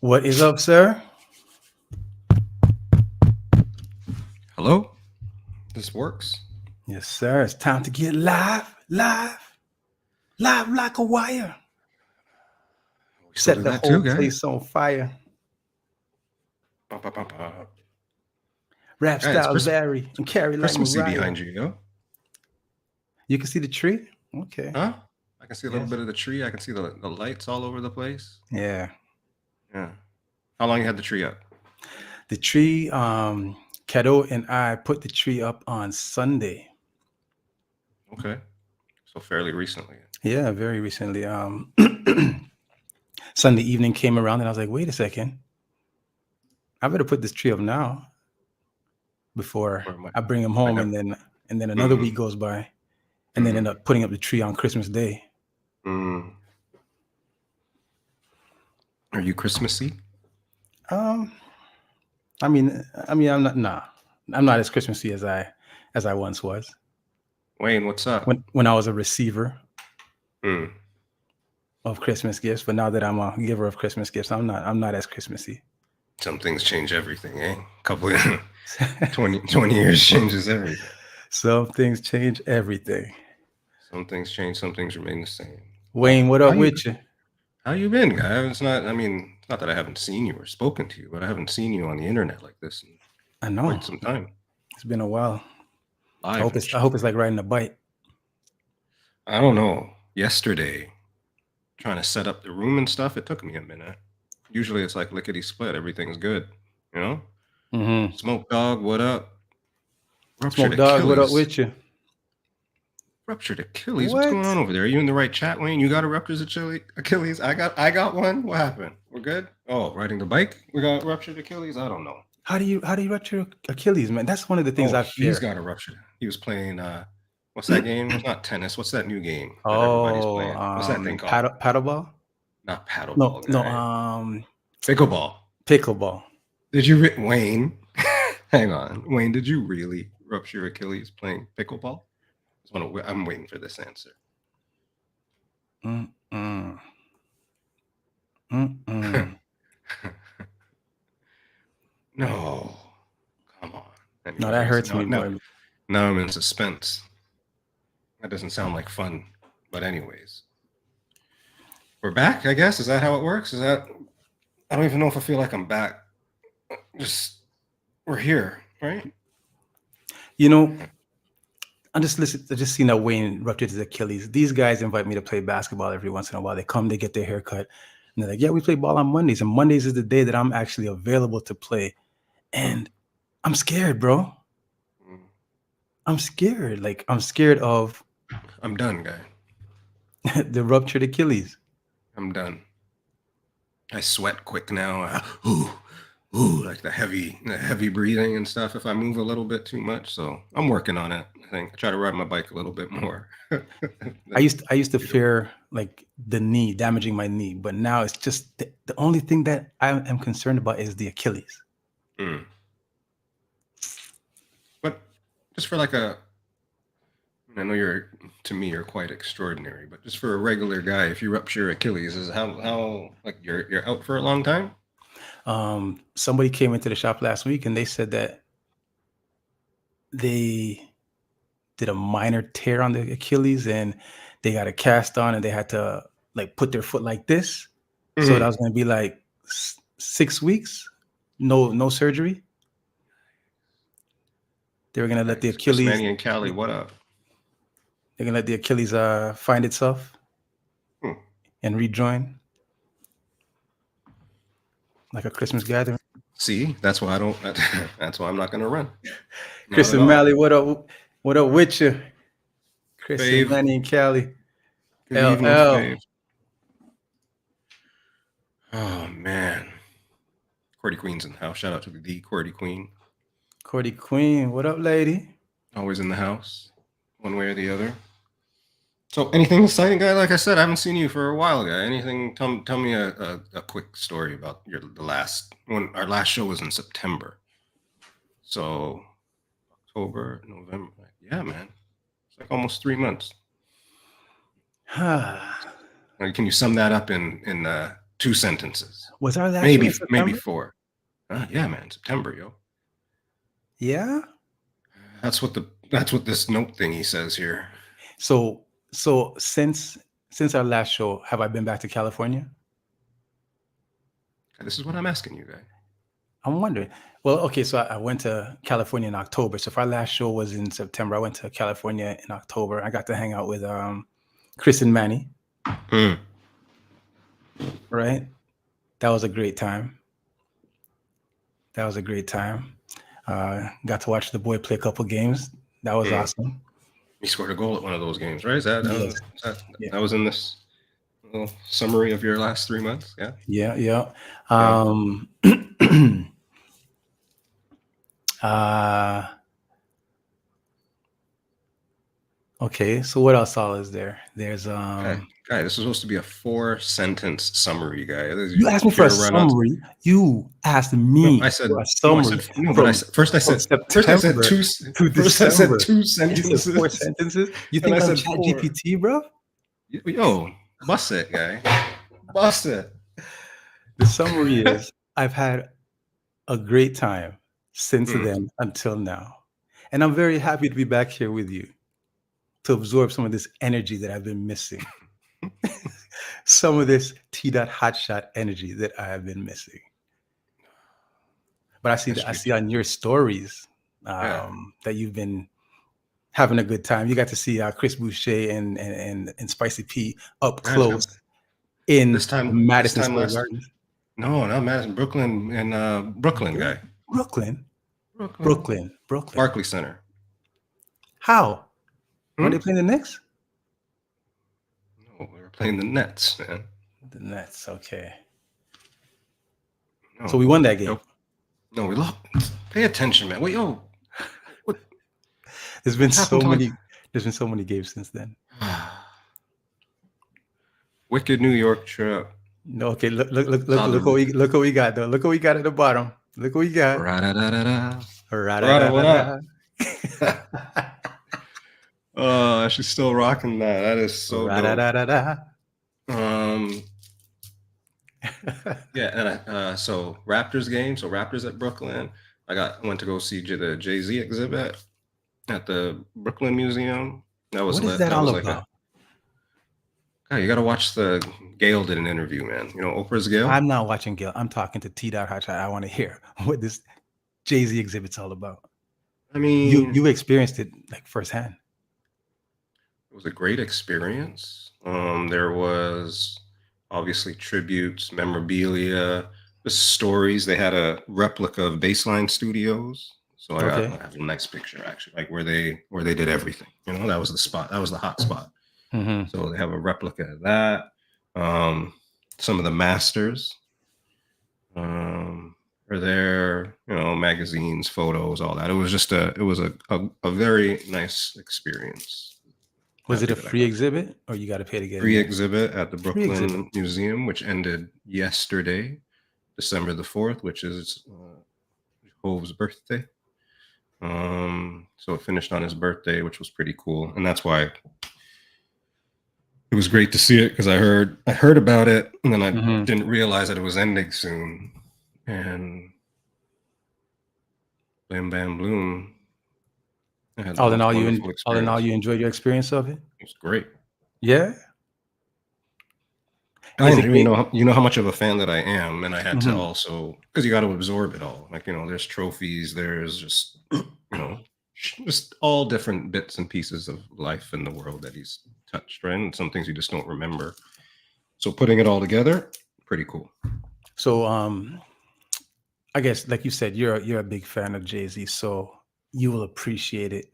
What is up, sir? Hello? This works? Yes, sir. It's time to get live like a wire. We still Set do the that too, whole guy? place on fire. Ba, ba, ba, ba. Rap Guy, it's styles vary and carry like Christmassy Mariah. behind you, yo. You can see the tree? Okay. Huh? I can see a little Yes. bit of the tree. I can see the lights all over the place. Yeah. Yeah. How long you had the tree up? The tree, Kato and I put the tree up on Sunday. Okay. So fairly recently. Yeah, very recently. Sunday evening came around and I was like, wait a second. I better put this tree up now before Or am I bring him I home got, and then another mm, week goes by and then end up putting up the tree on Christmas Day. mm. Are you Christmassy? Um, I'm not. Nah, I'm not as Christmassy as I once was Wayne, what's up? when I was a receiver Mm. of Christmas gifts. But now that I'm a giver of Christmas gifts, I'm not as Christmassy. Some things change everything, eh? Couple of 20 years changes everything. Some things change everything. Some things change, some things remain the same. Wayne, what How up you with you? How you been, guy? It's not that I haven't seen you or spoken to you, but I haven't seen you on the internet like this in I know quite some time. it's been a while. Live and I shit. hope it's like riding a bike. I don't know. Yesterday, trying to set up the room and stuff, it took me a minute. Usually it's like lickety split, everything's good, you know? Mm-hmm. Smoke dog, what up? Ruptured Smoke dog, what up Achilles. with you? Ruptured Achilles. What's going What? on over there? Are you in the right chat, Wayne? You got a ruptured Achilles? I got one. What happened? We're good? Oh, riding the bike? We got ruptured Achilles? I don't know. How do you rupture Achilles, man? That's one of the things Oh, I he's fear. got a ruptured. He was playing what's that game? It's not tennis. What's that new game that everybody's Oh, playing? What's that thing called? paddleball? Not No, paddleball, no, guy. Pickleball. pickleball. Did you Wayne? Hang on. Wayne, did you really rupture Achilles playing pickleball? I'm waiting for this answer. Mm-mm. Mm-mm. No. Come on. No, that Anyways, hurts me, boy. now I'm in suspense. That doesn't sound like fun. But anyways. We're back, I guess. Is that how it works? I don't even know if I feel like I'm back. Just we're here, right? You know, I just seen that Wayne ruptured his Achilles. These guys invite me to play basketball every once in a while. They come, they get their haircut, and they're like, "Yeah, we play ball on Mondays, and Mondays is the day that I'm actually available to play." And I'm scared, bro. Mm. I'm scared. Like I'm scared of I'm done, guy. the ruptured Achilles. I'm done. I sweat quick now. Ooh, like the heavy breathing and stuff. If I move a little bit too much, so I'm working on it. I think I try to ride my bike a little bit more. I used to fear like the knee damaging my knee, but now it's just the only thing that I am concerned about is the Achilles. Mm. But just for like I know you're quite extraordinary, but just for a regular guy, if you rupture your Achilles, is how like you're out for a long time? Somebody came into the shop last week and they said that they did a minor tear on the Achilles and they got a cast on and they had to like put their foot like this. So that was going to be like 6 weeks, no surgery. They were going to let the Chris Achilles, Manny and Cali, what up? they're going to let the Achilles find itself Hmm. and rejoin like a Christmas gathering. See, that's why I don't. That's why I'm not going to run. Chris Not at and all. Mally, what up? What up with you? Chris and Fave, Manny and Cali. good evening, LL. Fave. Oh man, Cordy Queen's in the house. Shout out to the Cordy Queen. Cordy Queen. What up, lady? Always in the house, one way or the other. So, anything exciting, guy? Like I said, I haven't seen you for a while, guy. Anything? Tell me a quick story about the last when our last show was in September. So, October, November. Yeah, man. It's like almost 3 months. Can you sum that up in 2 sentences? Was our last show Maybe in maybe September? 4. Yeah, man, September, yo. Yeah. That's what this note thingy says here. So since our last show, have I been back to California? This is what I'm asking you, guy. I'm wondering. Well, okay, so I went to California in October. So if our last show was in September, I went to California in October. I got to hang out with Chris and Manny, Mm. right? That was a great time. That was a great time. Got to watch the boy play a couple games. That was awesome. He scored a goal at one of those games, right? Yes. Yeah. That was in this little summary of your last 3 months? Yeah. Yeah. Yeah. Okay. So what else all is there? There's Guy, this is supposed to be a 4-sentence summary, guy. You asked me for a summary. You asked me I said for a summary. First I said September two. to First I said December. 2 You said sentences. 4 sentences. You And think I I'm said Chat 4. GPT, bro? Yo, bust it, guy. Bust it. The summary is I've had a great time since then until now. And I'm very happy to be back here with you to absorb some of this energy that I've been missing. Some of this hotshot energy that I have been missing. But I see on your stories that you've been having a good time. You got to see Chris Boucher and Spicy P up close in Madison Square Garden. No, not Madison, Brooklyn, and Brooklyn, guy. Brooklyn. Barclays Center. How? Are they playing the Knicks? No, we were playing the Nets, man. The Nets, okay. No. So we won that game. No, we lost. Pay attention, man. Wait, yo. What? There's been so many games since then. Wicked New York trip. No, okay. Look what we got though. Look what we got at the bottom. Look what we got. Oh, she's still rocking that. That is so dope. Yeah, and so Raptors game. So Raptors at Brooklyn. I went to go see the Jay-Z exhibit at the Brooklyn Museum. That was what is that all about? You got to watch Gail did an interview, man. You know Oprah's Gail? I'm not watching Gail. I'm talking to Hotshot. I want to hear what this Jay-Z exhibit's all about. I mean, you experienced it like firsthand. It was a great experience. There was obviously tributes, memorabilia, the stories. They had a replica of Baseline Studios. So I have a nice picture actually, like where they did everything. You know, that was the spot. That was the hot spot. Mm-hmm. So they have a replica of that. Some of the masters are there. You know, magazines, photos, all that. It was just a very nice experience. Was it a free exhibit, or you got to pay to get free exhibit at the Brooklyn Museum, which ended yesterday, December the 4th, which is Hove's birthday. So it finished on his birthday, which was pretty cool, and that's why it was great to see it, because I heard about it, and then I didn't realize that it was ending soon. And Bam Bam Bloom. All in all, you enjoyed your experience of it? It was great. Yeah. I didn't even know. You know how much of a fan that I am, and I had to also, because you got to absorb it all. Like, you know, there's trophies, there's just, you know, just all different bits and pieces of life in the world that he's touched, right? And some things you just don't remember. So putting it all together, pretty cool. So, I guess, like you said, you're a big fan of Jay-Z, so you will appreciate it.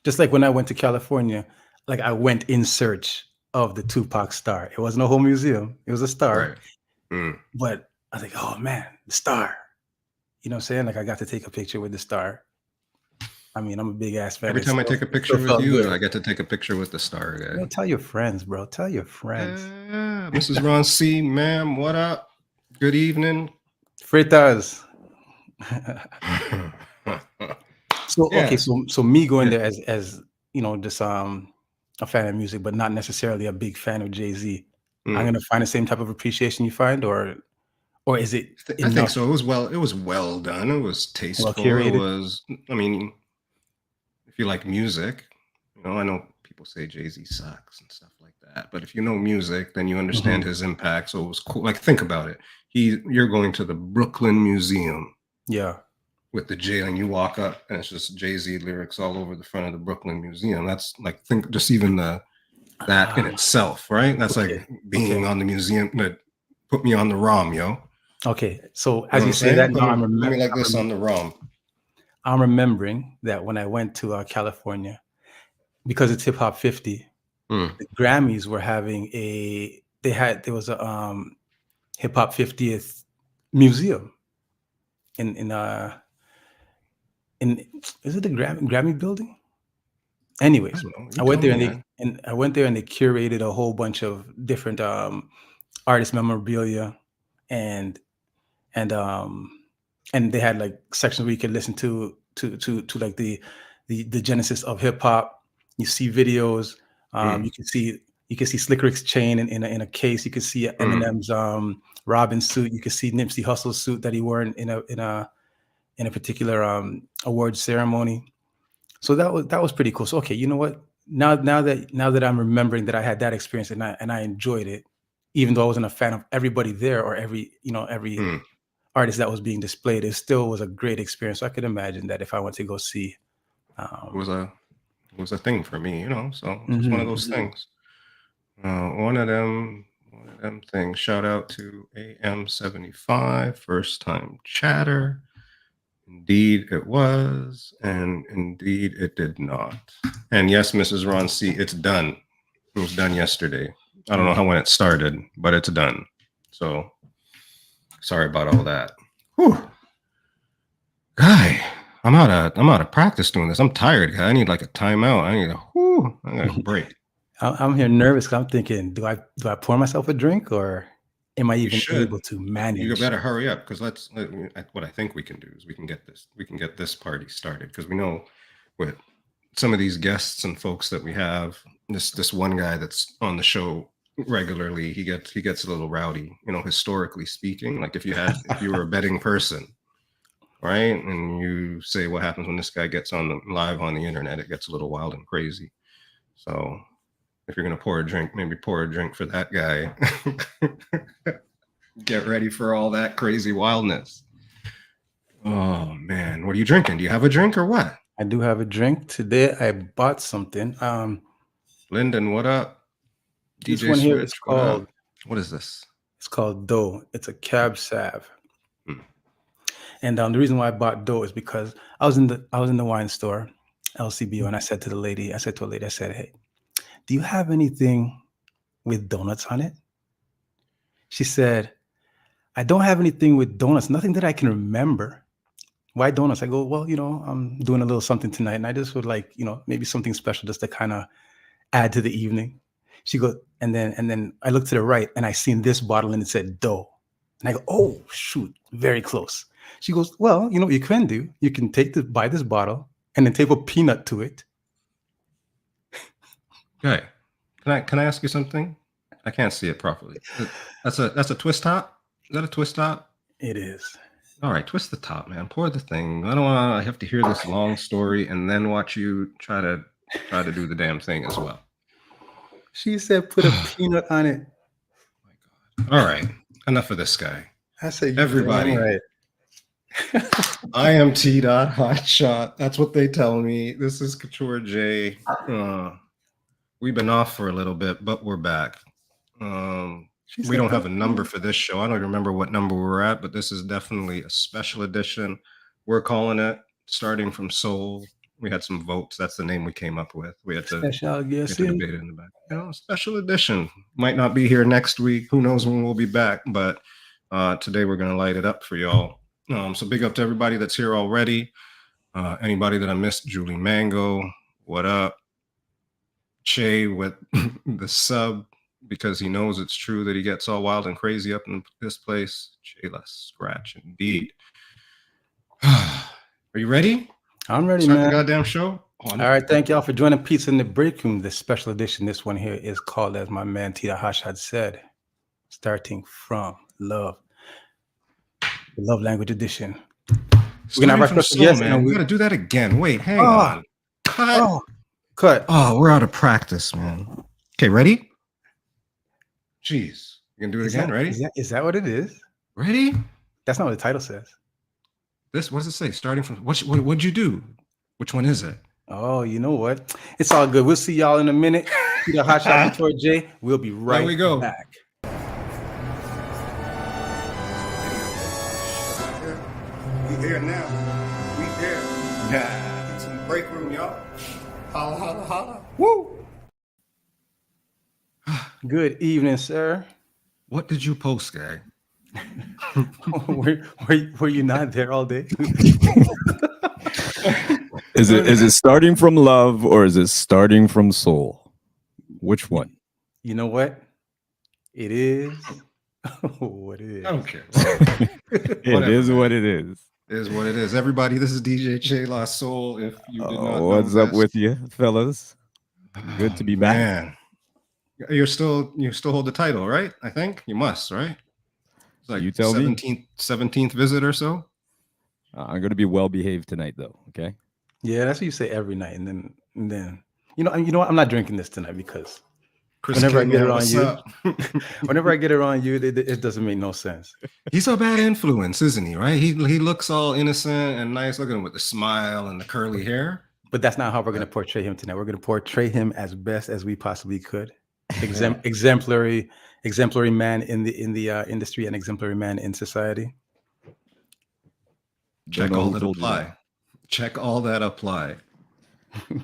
Just like when I went to California, like I went in search of the Tupac star. It wasn't a whole museum. It was a star. Right. But I was like, oh man, the star. You know what I'm saying? Like I got to take a picture with the star. I mean, I'm a big ass fan. Every time I take a picture with you, I get to take a picture with the star, guy. Tell your friends, bro. Tell your friends. Mrs. Ron C, ma'am, what up? Good evening. Fritas. So me going there as you know, just a fan of music, but not necessarily a big fan of Jay-Z. I'm Mm. gonna find the same type of appreciation you find, or is it I think enough, so. It was well done. It was well tasteful. It curated? was. I mean, if you like music, I know people say Jay-Z sucks and stuff like that, but if you know music, then you understand Mhm. his impact. So it was cool. Like, think about it. You're going to the Brooklyn Museum Yeah. with the J, and you walk up, and it's just Jay-Z lyrics all over the front of the Brooklyn Museum. That's like, think just even that in Ah, itself, right? That's like okay. being Okay. on the museum that put me on the ROM, yo. Okay. So You know as what you I'm say that, saying? now Put me like this on the ROM. I'm remembering that when I went to California, because it's Hip Hop 50, Mm, the Grammys were having there was a Hip Hop 50th museum in in is it the Grammy building? I Anyways, don't know. You tell me, man. I went there and they curated a whole bunch of different artist memorabilia and and um and they had like sections where you could listen to like the genesis of hip hop. You see videos. Mm, You can see Slick Rick's chain in a case. You can see mm. Eminem's Robin suit. You can see Nipsey Hussle's suit that he wore in a particular award ceremony. So that was pretty cool. So okay, you know what? Now that I'm remembering that I had that experience and I enjoyed it, even though I wasn't a fan of everybody there or every Mm. artist that was being displayed, it still was a great experience. So I could imagine that if I went to go see. It was Um, a thing for me, So it's just one of mhm, those things. One of them things. Shout out to AM75, first time chatter. Indeed, it was, and indeed, it did not. And yes, Mrs. Ron C, it's done. It was done yesterday. I don't know mm. how when it started, but it's done. So sorry about all that. Whew. Guy, I'm out of practice doing this. I'm tired, guy. I need like a timeout. I need a break. I'm here nervous 'cause I'm thinking, do I pour myself a drink or am I You even should. able to You manage? better hurry up because what I think we can do is we can get this party started because we know with some of these guests and folks that we have, this one guy that's on the show regularly, he gets a little rowdy, historically speaking. Like if you were a betting person, right? And you say what happens when this guy gets on the live on the internet, it gets a little wild and crazy. So if you're gonna pour a drink, maybe pour a drink for that guy. Get ready for all that crazy wildness. Oh man, what are you drinking? Do you have a drink or what? I do have a drink today. I bought something. Lyndon, what up? This DJ one here is Switch, what called up? What is this? it's called Dough. It's a cab sav. Hmm. And the reason why I bought dough is because I was in the wine store, LCBO, and I said to a lady, I said, "Hey, do you have anything with donuts on it?" She said, "I don't have anything with donuts, nothing that I can remember." Why donuts? I go, "Well, I'm doing a little something tonight, and I just would like, maybe something special just to kind of add to the evening." She goes, and then I looked to the right and I seen this bottle and it said dough. And I go, "Oh shoot, very close." She goes, "Well, you know what you can do? You can buy this bottle and then tape a peanut to it." Okay. Can I ask you something? I can't see it properly. That's a twist top? Is that a twist top? It is. All right, twist the top, man. Pour the thing. I don't want to have to hear this long story and then watch you try to do the damn thing as well. She said, "Put a peanut on it." My God. All right. Enough of this guy. I said, "You damn Everybody, right." I am T. Dot Hotshot. That's what they tell me. This is Couture J. We've been off for a little bit, but we're back. She We said, don't "Put have a a number peanut." for this show. I don't remember what number we're at, but this is definitely a special edition. We're calling it Starting from Soul. We had some votes. That's the name we came up with. Special We had guest to in. debate it in the back. Special edition. Might not be here next week. Who knows when we'll be back? But today we're gonna light it up for y'all. So big up to everybody that's here already. Anybody that I missed, Julie Mango, what up? Che with the sub because he knows it's true that he gets all wild and crazy up in this place. Che less scratch indeed. Are you ready? I'm ready, Start the man. goddamn show? Oh, All right, thank y'all for joining Pizza in the Break Room. This special edition, this one here is called, as my man Tita Hash had said, starting from love, the love language edition. We're gonna have Starting our from special soul, guest, man. and We we got to do that again. Wait, hang oh on. Cut. oh cut. Oh, we're out of practice, man. Okay, ready? Jeez. You gonna do it again? Ready? Is that what it is? Ready? That's not what the title says. This, what does it say? Starting from what'd you do? Which one is it? Oh, you know what? It's all good. We'll see y'all in a minute. See the hot shot with Toy J. We'll be right we go. back. We here now. We here. Yeah. It's in the break room, y'all. Holla, holla, holla. Woo! Good evening, sir. What did you post, guy? were you not there all day? Is it starting from love or is it starting from soul? Which one? You know what? It is what it is. I don't care. It is what it is. It is what it is. Everybody, this is DJ Che La Soul. If you did not know What's up this. with you, fellas? Good to be back. Man. You still hold the title, right? I think you must, right? It's like You tell me. 17th visit or so. I'm going to be well behaved tonight, though. Okay. Yeah, that's what you say every night, and then you know what? I'm not drinking this tonight because Chris whenever I King, get it man, on what's you, up? whenever I get it on you, it doesn't make no sense. He's a bad influence, isn't he? Right? He looks all innocent and nice, looking with the smile and the curly hair. But that's not how we're going to portray him tonight. We're going to portray him as best as we possibly could. Exemplary man in the industry and exemplary man in society. Check Don't know all who that told you apply. that. Check all that apply.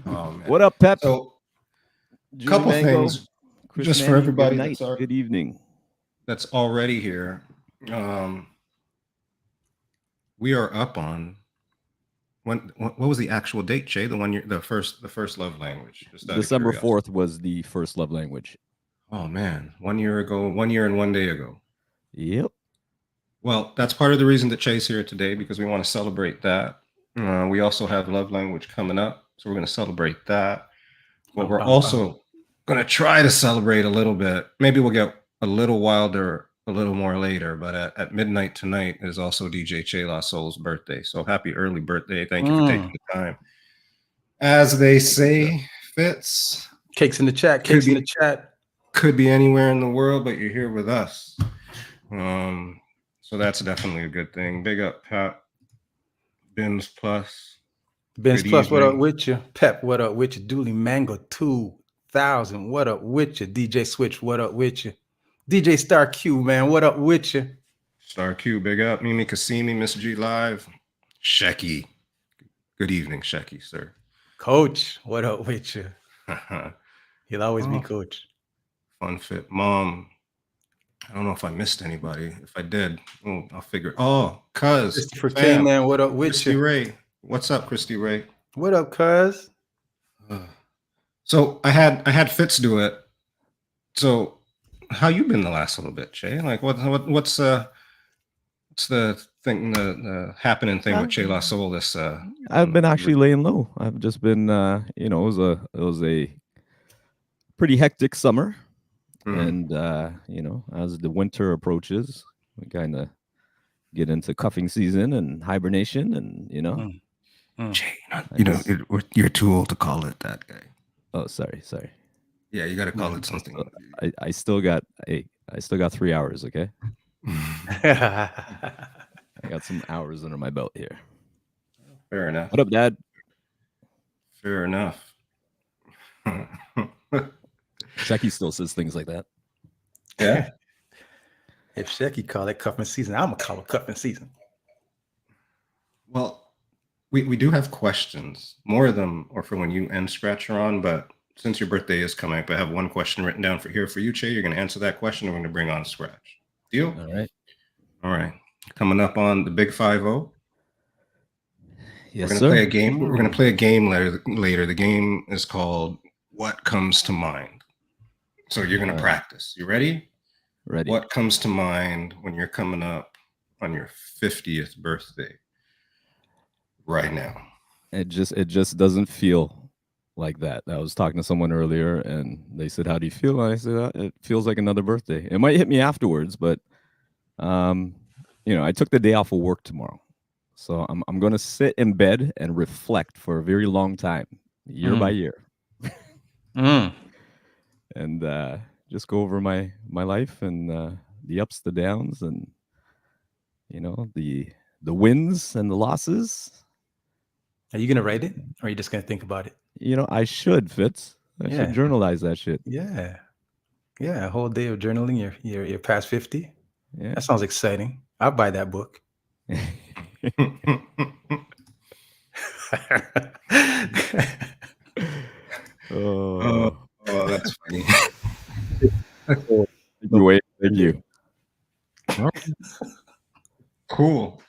Oh man. What up, Pep? So Julie couple Mango, things Chris just for Manning, everybody Good that's night. Good evening. that's already here. We are up on what was the actual date, Jay? The first love language. Just out of December curiosity. 4th was the first love language. Oh man, 1 year ago, 1 year and 1 day ago. Yep. Well, that's part of the reason that Jay's here today, because we want to celebrate that. We also have love language coming up, so we're going to celebrate that. But we're also going to try to celebrate a little bit. Maybe we'll get a little wilder a little more later, but at midnight tonight is also DJ Che La Soul's birthday. So happy early birthday. Thank you for taking the time. As they say, Fitz. Cakes in the chat. Cakes in the chat. Could be anywhere in the world, but you're here with us. So that's definitely a good thing. Big up, Pep. Benz Plus. Benz Good Plus, what up evening. with you? Pep, what up with you? Dooley Mango 2000, what up with you? DJ Switch, what up with you? DJ Star Q, man, what up with you? Star Q, big up. Mimi Kasimi, Miss G Live. Shecky. Good evening, Shecky, sir. Coach, what up with you? He'll always be coach. Fun Fit Mom. I don't know if I missed anybody. If I did, I'll figure. Oh, cuz. Christopher K, man, what up with Christy you? Ray. What's up, Christy Ray? What up, cuz? So I had Fitz do it. So how you been the last little bit, Jay? Like what's the thing, the happening thing with Che La Soul this I've been actually laying low. I've just been it was a pretty hectic summer. And as the winter approaches, we kind of get into cuffing season and hibernation, and Jay, you're too old to call it that, guy. Oh, sorry. Yeah, you got to call it something. I still got 3 hours. Okay, I got some hours under my belt here. Fair enough. What up, Dad? Fair enough. Shecky still says things like that. Yeah. If Shecky call it cuffing season, I'm gonna call it cuffing season. Well, we do have questions. More of them are for when you and Scratch are on, but since your birthday is coming up, I have one question written down for you, Che. You're going to answer that question. We're going to bring on Scratch. Deal? All right. Coming up on the Big 5-0. Yes, we're going to play a game. We're going to play a game later. The game is called What Comes to Mind. So you're going to practice. You ready? Ready. What comes to mind when you're coming up on your 50th birthday right now? It just doesn't feel like that. I was talking to someone earlier, and they said, "How do you feel?" And I said, "It feels like another birthday." It might hit me afterwards, but I took the day off of work tomorrow, so I'm going to sit in bed and reflect for a very long time, year by year, Mm. and just go over my life and the ups, the downs, and the wins and the losses. Are you gonna write it, or are you just gonna think about it? I should, Fitz. I should Yeah, journalize that shit. yeah, yeah. A whole day of journaling. Your past 50. Yeah. That sounds exciting. I'll buy that book. Oh, Oh, that's funny. thank you, Wade. Thank you. Cool.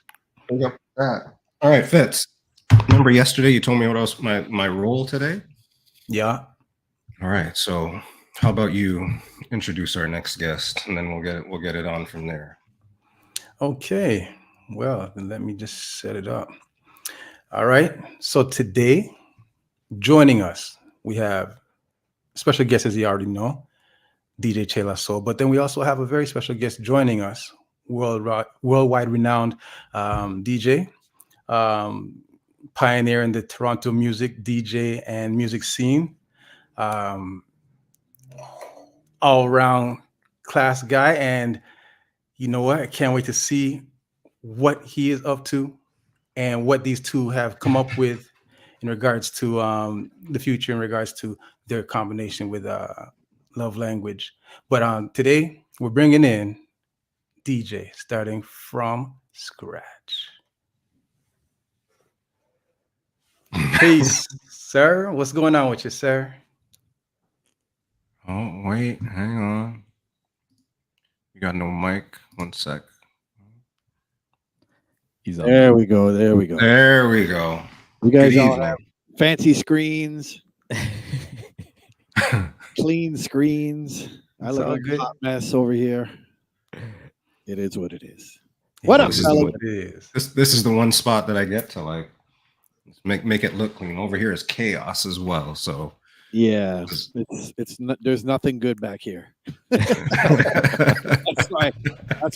Pick up that. All right, Fitz. Remember yesterday you told me what else my role today? Yeah. All right. So how about you introduce our next guest, and then we'll get it on from there. Okay. Well, then let me just set it up. All right. So today, joining us, we have special guest, as you already know, DJ Chela Soul. But then we also have a very special guest joining us, worldwide renowned DJ, pioneer in the Toronto music DJ and music scene, all around class guy. And you know what? I can't wait to see what he is up to and what these two have come up with in regards to the future, in regards to their combination with Love Language. But today we're bringing in DJ, starting from scratch. Peace, sir. What's going on with you, sir? Oh, wait, hang on. You got no mic? 1 sec. He's on. There we go. There we go. There we go. You guys Good all evening. have fancy screens, clean screens. I It's look all like good. a hot mess over here. It is what it is. What up, This is fellas? What it is. This is the one spot that I get to like make it look clean. Over here is chaos as well. So Yeah, it's not, there's nothing good back here. That's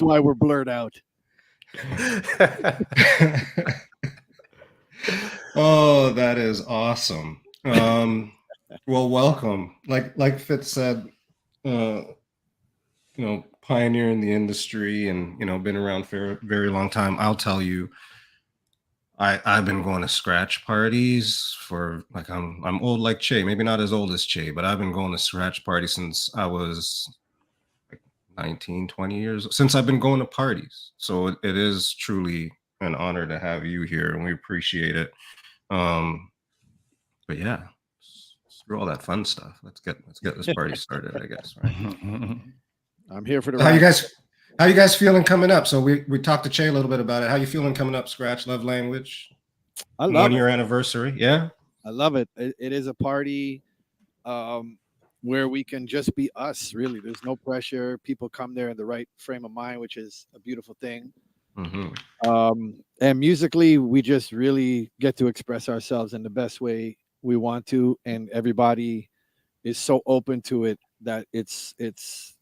why we're blurred out. Oh, that is awesome. Well, welcome. Like Fitz said, pioneer in the industry and been around for a very long time. I'll tell you, I've been going to scratch parties for like I'm old like Che, maybe not as old as Che, but I've been going to scratch parties since I was like 19, 20 years since I've been going to parties. So it is truly an honor to have you here, and we appreciate it. But yeah, screw all that fun stuff. Let's get this party started, I guess. Right? I'm here for the How you ride. guys feeling coming up? So we talked to Che a little bit about it. How you feeling coming up? Scratch Love Language, I love 1 it. year anniversary. Yeah. I love it. It is a party where we can just be us, really. There's no pressure. People come there in the right frame of mind, which is a beautiful thing. Mm-hmm. And musically, we just really get to express ourselves in the best way we want to. And everybody is so open to it that it's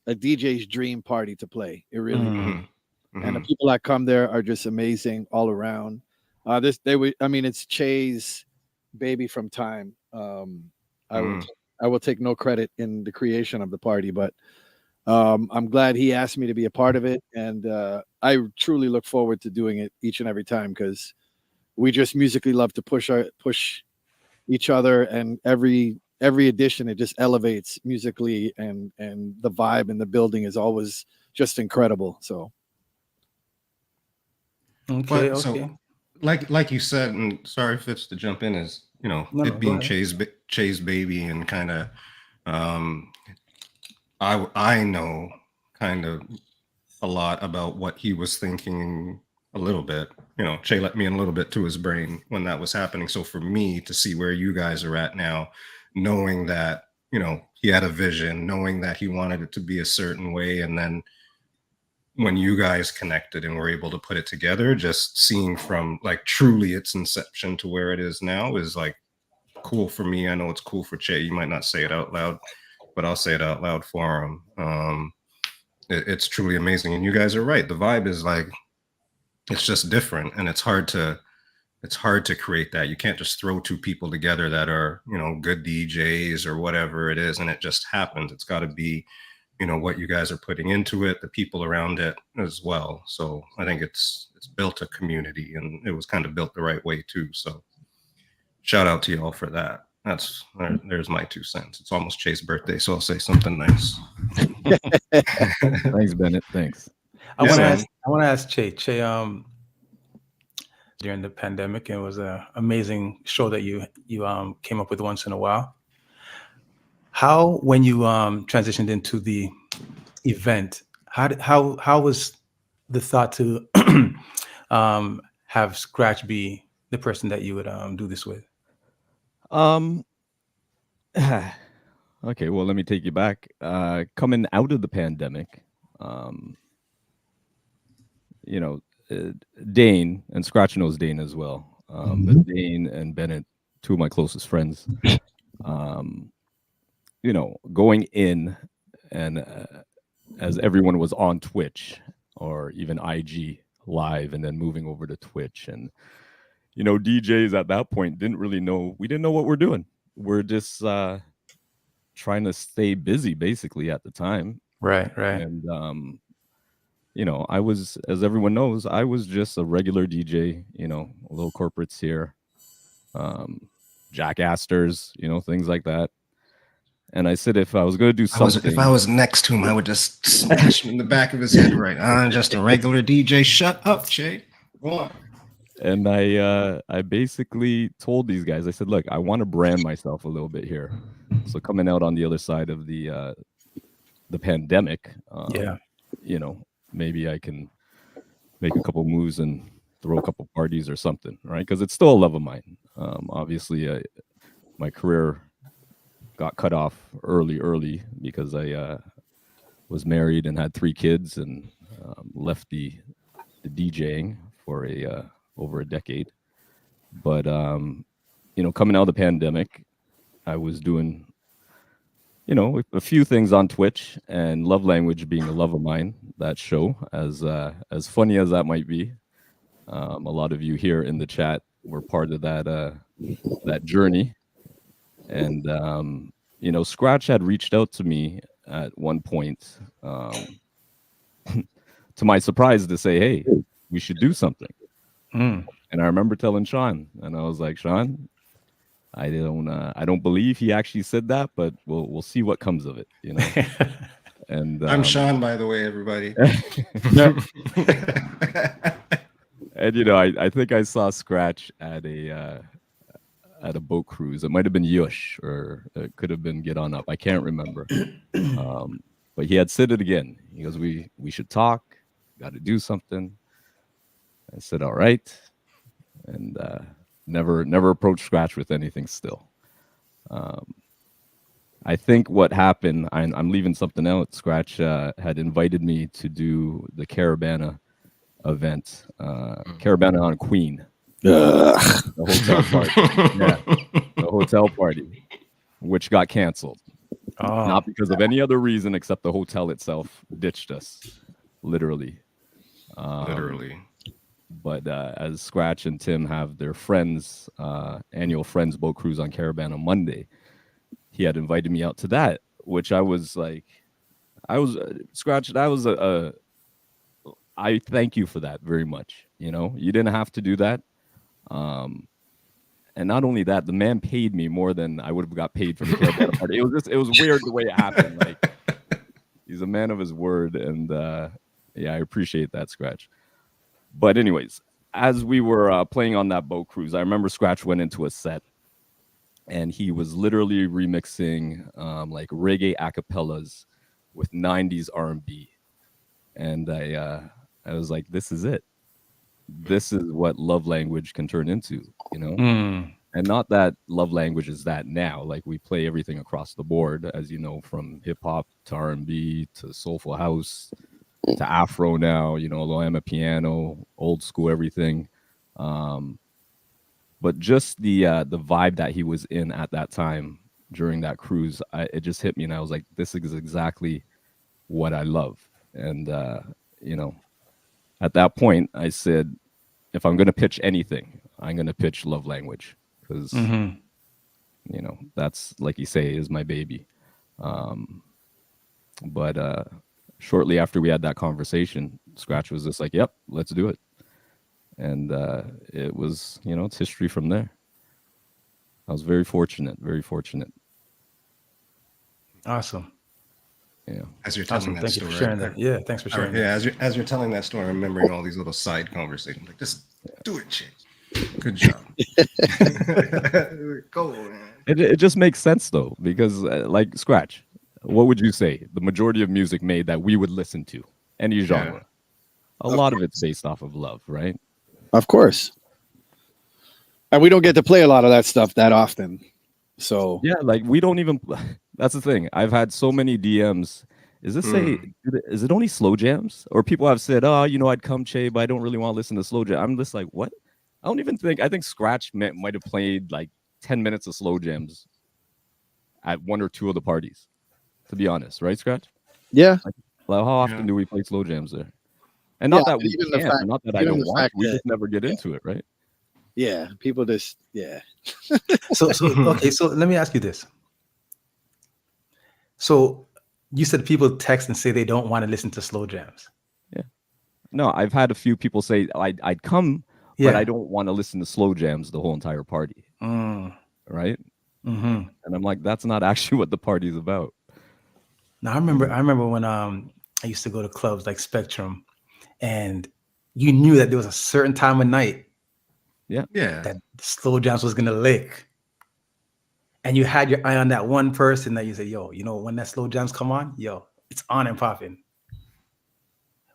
a DJ's dream party to play. It really is. Mm-hmm. And the people that come there are just amazing all around. It's Che's baby from time. I will take no credit in the creation of the party, but I'm glad he asked me to be a part of it, and I truly look forward to doing it each and every time because we just musically love to push each other, and every edition it just elevates musically, and the vibe in the building is always just incredible. So. Okay. But, Okay. so, like you said, and sorry Fitz to jump in, is No, it being go ahead. Che's baby, and kind of I know kind of a lot about what he was thinking a little bit. Che let me in a little bit to his brain when that was happening. So for me to see where you guys are at now, knowing that he had a vision, knowing that he wanted it to be a certain way, and then when you guys connected and were able to put it together, just seeing from like truly its inception to where it is now is like cool for me. I know it's cool for Che. You might not say it out loud, but I'll say it out loud for him. It's truly amazing. And you guys are right. The vibe is like, it's just different, and it's hard to create that. You can't just throw two people together that are, good DJs or whatever it is, and it just happens. It's got to be, what you guys are putting into it, the people around it as well. So I think it's built a community, and it was kind of built the right way too. So shout out to y'all for that. There's my 2 cents. It's almost Che's birthday, so I'll say something nice. Thanks, Bennett. Thanks. I want to ask Che. Che, during the pandemic, it was an amazing show that you came up with once in a while. How, when you transitioned into the event, how was the thought to have Scratch be the person that you would do this with? Okay, well, let me take you back. Coming out of the pandemic, Dane, and Scratch knows Dane as well. But Dane and Bennett, two of my closest friends, going in, and as everyone was on Twitch or even IG live, and then moving over to Twitch, and DJs at that point didn't know what we're doing. We're just trying to stay busy basically at the time. Right. And I was, as everyone knows, I was just a regular DJ, little corporates here, Jack Astors, things like that. And I said, if I was going to do something, if I was next to him, I would just smash him in the back of his head. Right, I'm just a regular DJ. Shut up, Che. Go on. And I basically told these guys, I said, look, I want to brand myself a little bit here. So coming out on the other side of the pandemic, maybe I can make a couple moves and throw a couple parties or something, right? Because it's still a love of mine. Obviously, my career got cut off early because I was married and had 3 kids, and left the DJing for over a decade. But coming out of the pandemic, I was doing a few things on Twitch, and Love Language being a love of mine. That show, as funny as that might be, a lot of you here in the chat were part of that journey. And Scratch had reached out to me at one point, to my surprise, to say, hey, we should do something. And I remember telling Sean, and I was like, Sean, I don't believe he actually said that, but we'll see what comes of it, And I'm Sean, by the way, everybody. And I think I saw Scratch at a boat cruise. It might have been Yush, or it could have been Get On Up. I can't remember. But he had said it again. He goes, we should talk. Got to do something. I said, all right. And never approached Scratch with anything still. I think what happened, I'm leaving something out. Scratch had invited me to do the Caravana event, Caravana on Queen. The hotel party. Yeah, the hotel party, which got canceled. Not because of any other reason except the hotel itself ditched us, literally. But as Scratch and Tim have their friends, annual friends boat cruise on Caravan on Monday, he had invited me out to that, which I was like, Scratch, that was I thank you for that very much. You didn't have to do that. And not only that, the man paid me more than I would have got paid for the Caravan party. It was weird the way it happened. Like, he's a man of his word, and I appreciate that, Scratch. But anyways, as we were playing on that boat cruise, I remember Scratch went into a set, and he was literally remixing like reggae acapellas with 90s R&B. And I was like, this is it. This is what Love Language can turn into, And not that Love Language is that now. Like, we play everything across the board, as you know, from hip hop to R&B to soulful house to Afro now, Loama piano, old school, everything. But just the vibe that he was in at that time during that cruise, it just hit me, and I was like, this is exactly what I love. And you know, at that point, I said, if I'm going to pitch anything, I'm going to pitch Love Language, because Mm-hmm. you know, that's, like you say, is my baby. But shortly after we had that conversation, Scratch was just like, yep, let's do it. And it was, you know, it's history from there. I was very fortunate, very fortunate. Awesome. Yeah. As you're telling Awesome. that Thank story, you for sharing that. Yeah, thanks for sharing yeah, that. as you're telling that story, I'm remembering all these little side conversations. Like, just do it, chick. Good job. Go, man. It just makes sense though, because like Scratch, what would you say the majority of music made that we would listen to, any genre? A lot of it's based off of love, right? Of course. And we don't get to play a lot of that stuff that often. So Yeah, like we don't even. That's the thing. I've had so many DMs. Is this is it only slow jams? Or people have said, oh, you know, I'd come Che, but I don't really want to listen to slow jam. I'm just like, what? I don't even think. I think Scratch might have played like 10 minutes of slow jams at one or two of the parties. To be honest, right, Scratch? yeah. Like, how often do we play slow jams there? And not that we even the can't, fact- not that I even don't the want. fact We that- just never get into it, right? Yeah. People just So okay, so let me ask you this. So you said people text and say they don't want to listen to slow jams. No, I've had a few people say I'd come, Yeah. but I don't want to listen to slow jams the whole entire party, right? Mm-hmm. And I'm like, that's not actually what the party's about. Now I remember when I used to go to clubs like Spectrum, and you knew that there was a certain time of night Yeah. that slow jams was gonna lick. And you had your eye on that one person that you said, yo, you know, when that slow jams come on, yo, it's on and popping.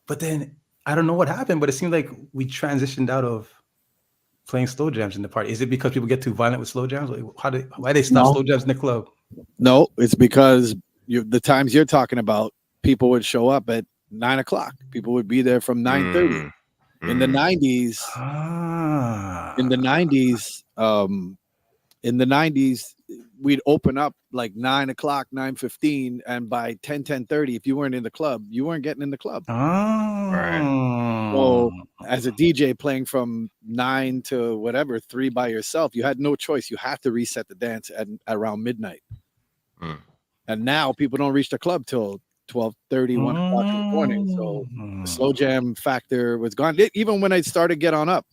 But then I don't know what happened, but it seemed like we transitioned out of playing slow jams in the party. Is it because people get too violent with slow jams? Why they stop slow jams in the club? No, it's because the times you're talking about, people would show up at 9 o'clock. People would be there from 9:30. In the 90s, in the 90s, we'd open up like 9 o'clock, 9:15, and by 10:30, if you weren't in the club, you weren't getting in the club. So as a DJ playing from 9 to whatever 3 by yourself, you had no choice. You have to reset the dance at around midnight. And now people don't reach the club till 12:30, 1 o'clock in the morning. So the slow jam factor was gone. Even when I started Get On Up,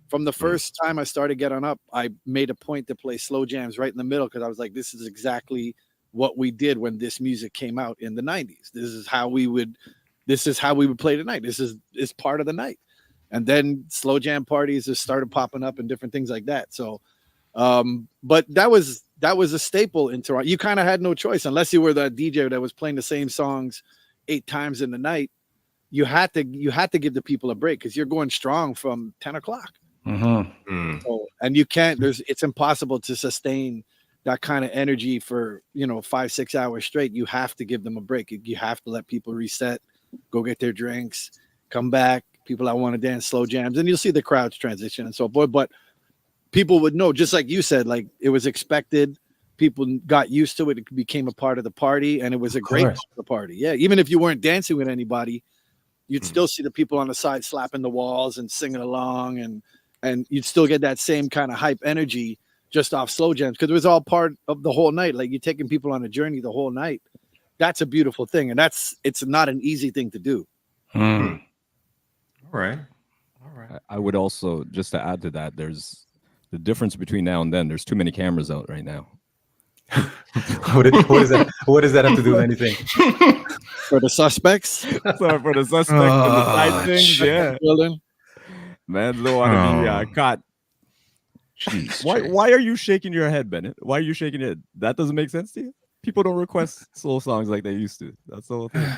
from the first time I started Get On Up, I made a point to play slow jams right in the middle, because I was like, this is exactly what we did when this music came out in the 90s. This is how we would play tonight. This is part of the night. And then slow jam parties just started popping up and different things like that. So but that was a staple in Toronto. You kind of had no choice unless you were the DJ that was playing the same songs 8 times in the night. You had to give the people a break, because you're going strong from 10 o'clock. So, and you can't. It's impossible to sustain that kind of energy for 5-6 hours straight. You have to give them a break. You have to let people reset, go get their drinks, come back. People that want to dance slow jams, and you'll see the crowds transition and so forth. But people would know, just like you said, like it was expected. People got used to it. It became a part of the party, and it was a great part of the party. Yeah, even if you weren't dancing with anybody, you'd still see the people on the side slapping the walls and singing along, and you'd still get that same kind of hype energy just off slow jams, because it was all part of the whole night. Like, you're taking people on a journey the whole night. That's a beautiful thing, and it's not an easy thing to do. All right. I would also, just to add to that, there's the difference between now and then. There's too many cameras out right now. What does that have to do with anything? For the suspects? So for the suspect and the side things, yeah. Man, don't want to be caught. Jeez, Why are you shaking your head, Bennett? Why are you shaking your head? That doesn't make sense to you? People don't request slow songs like they used to. That's the whole thing.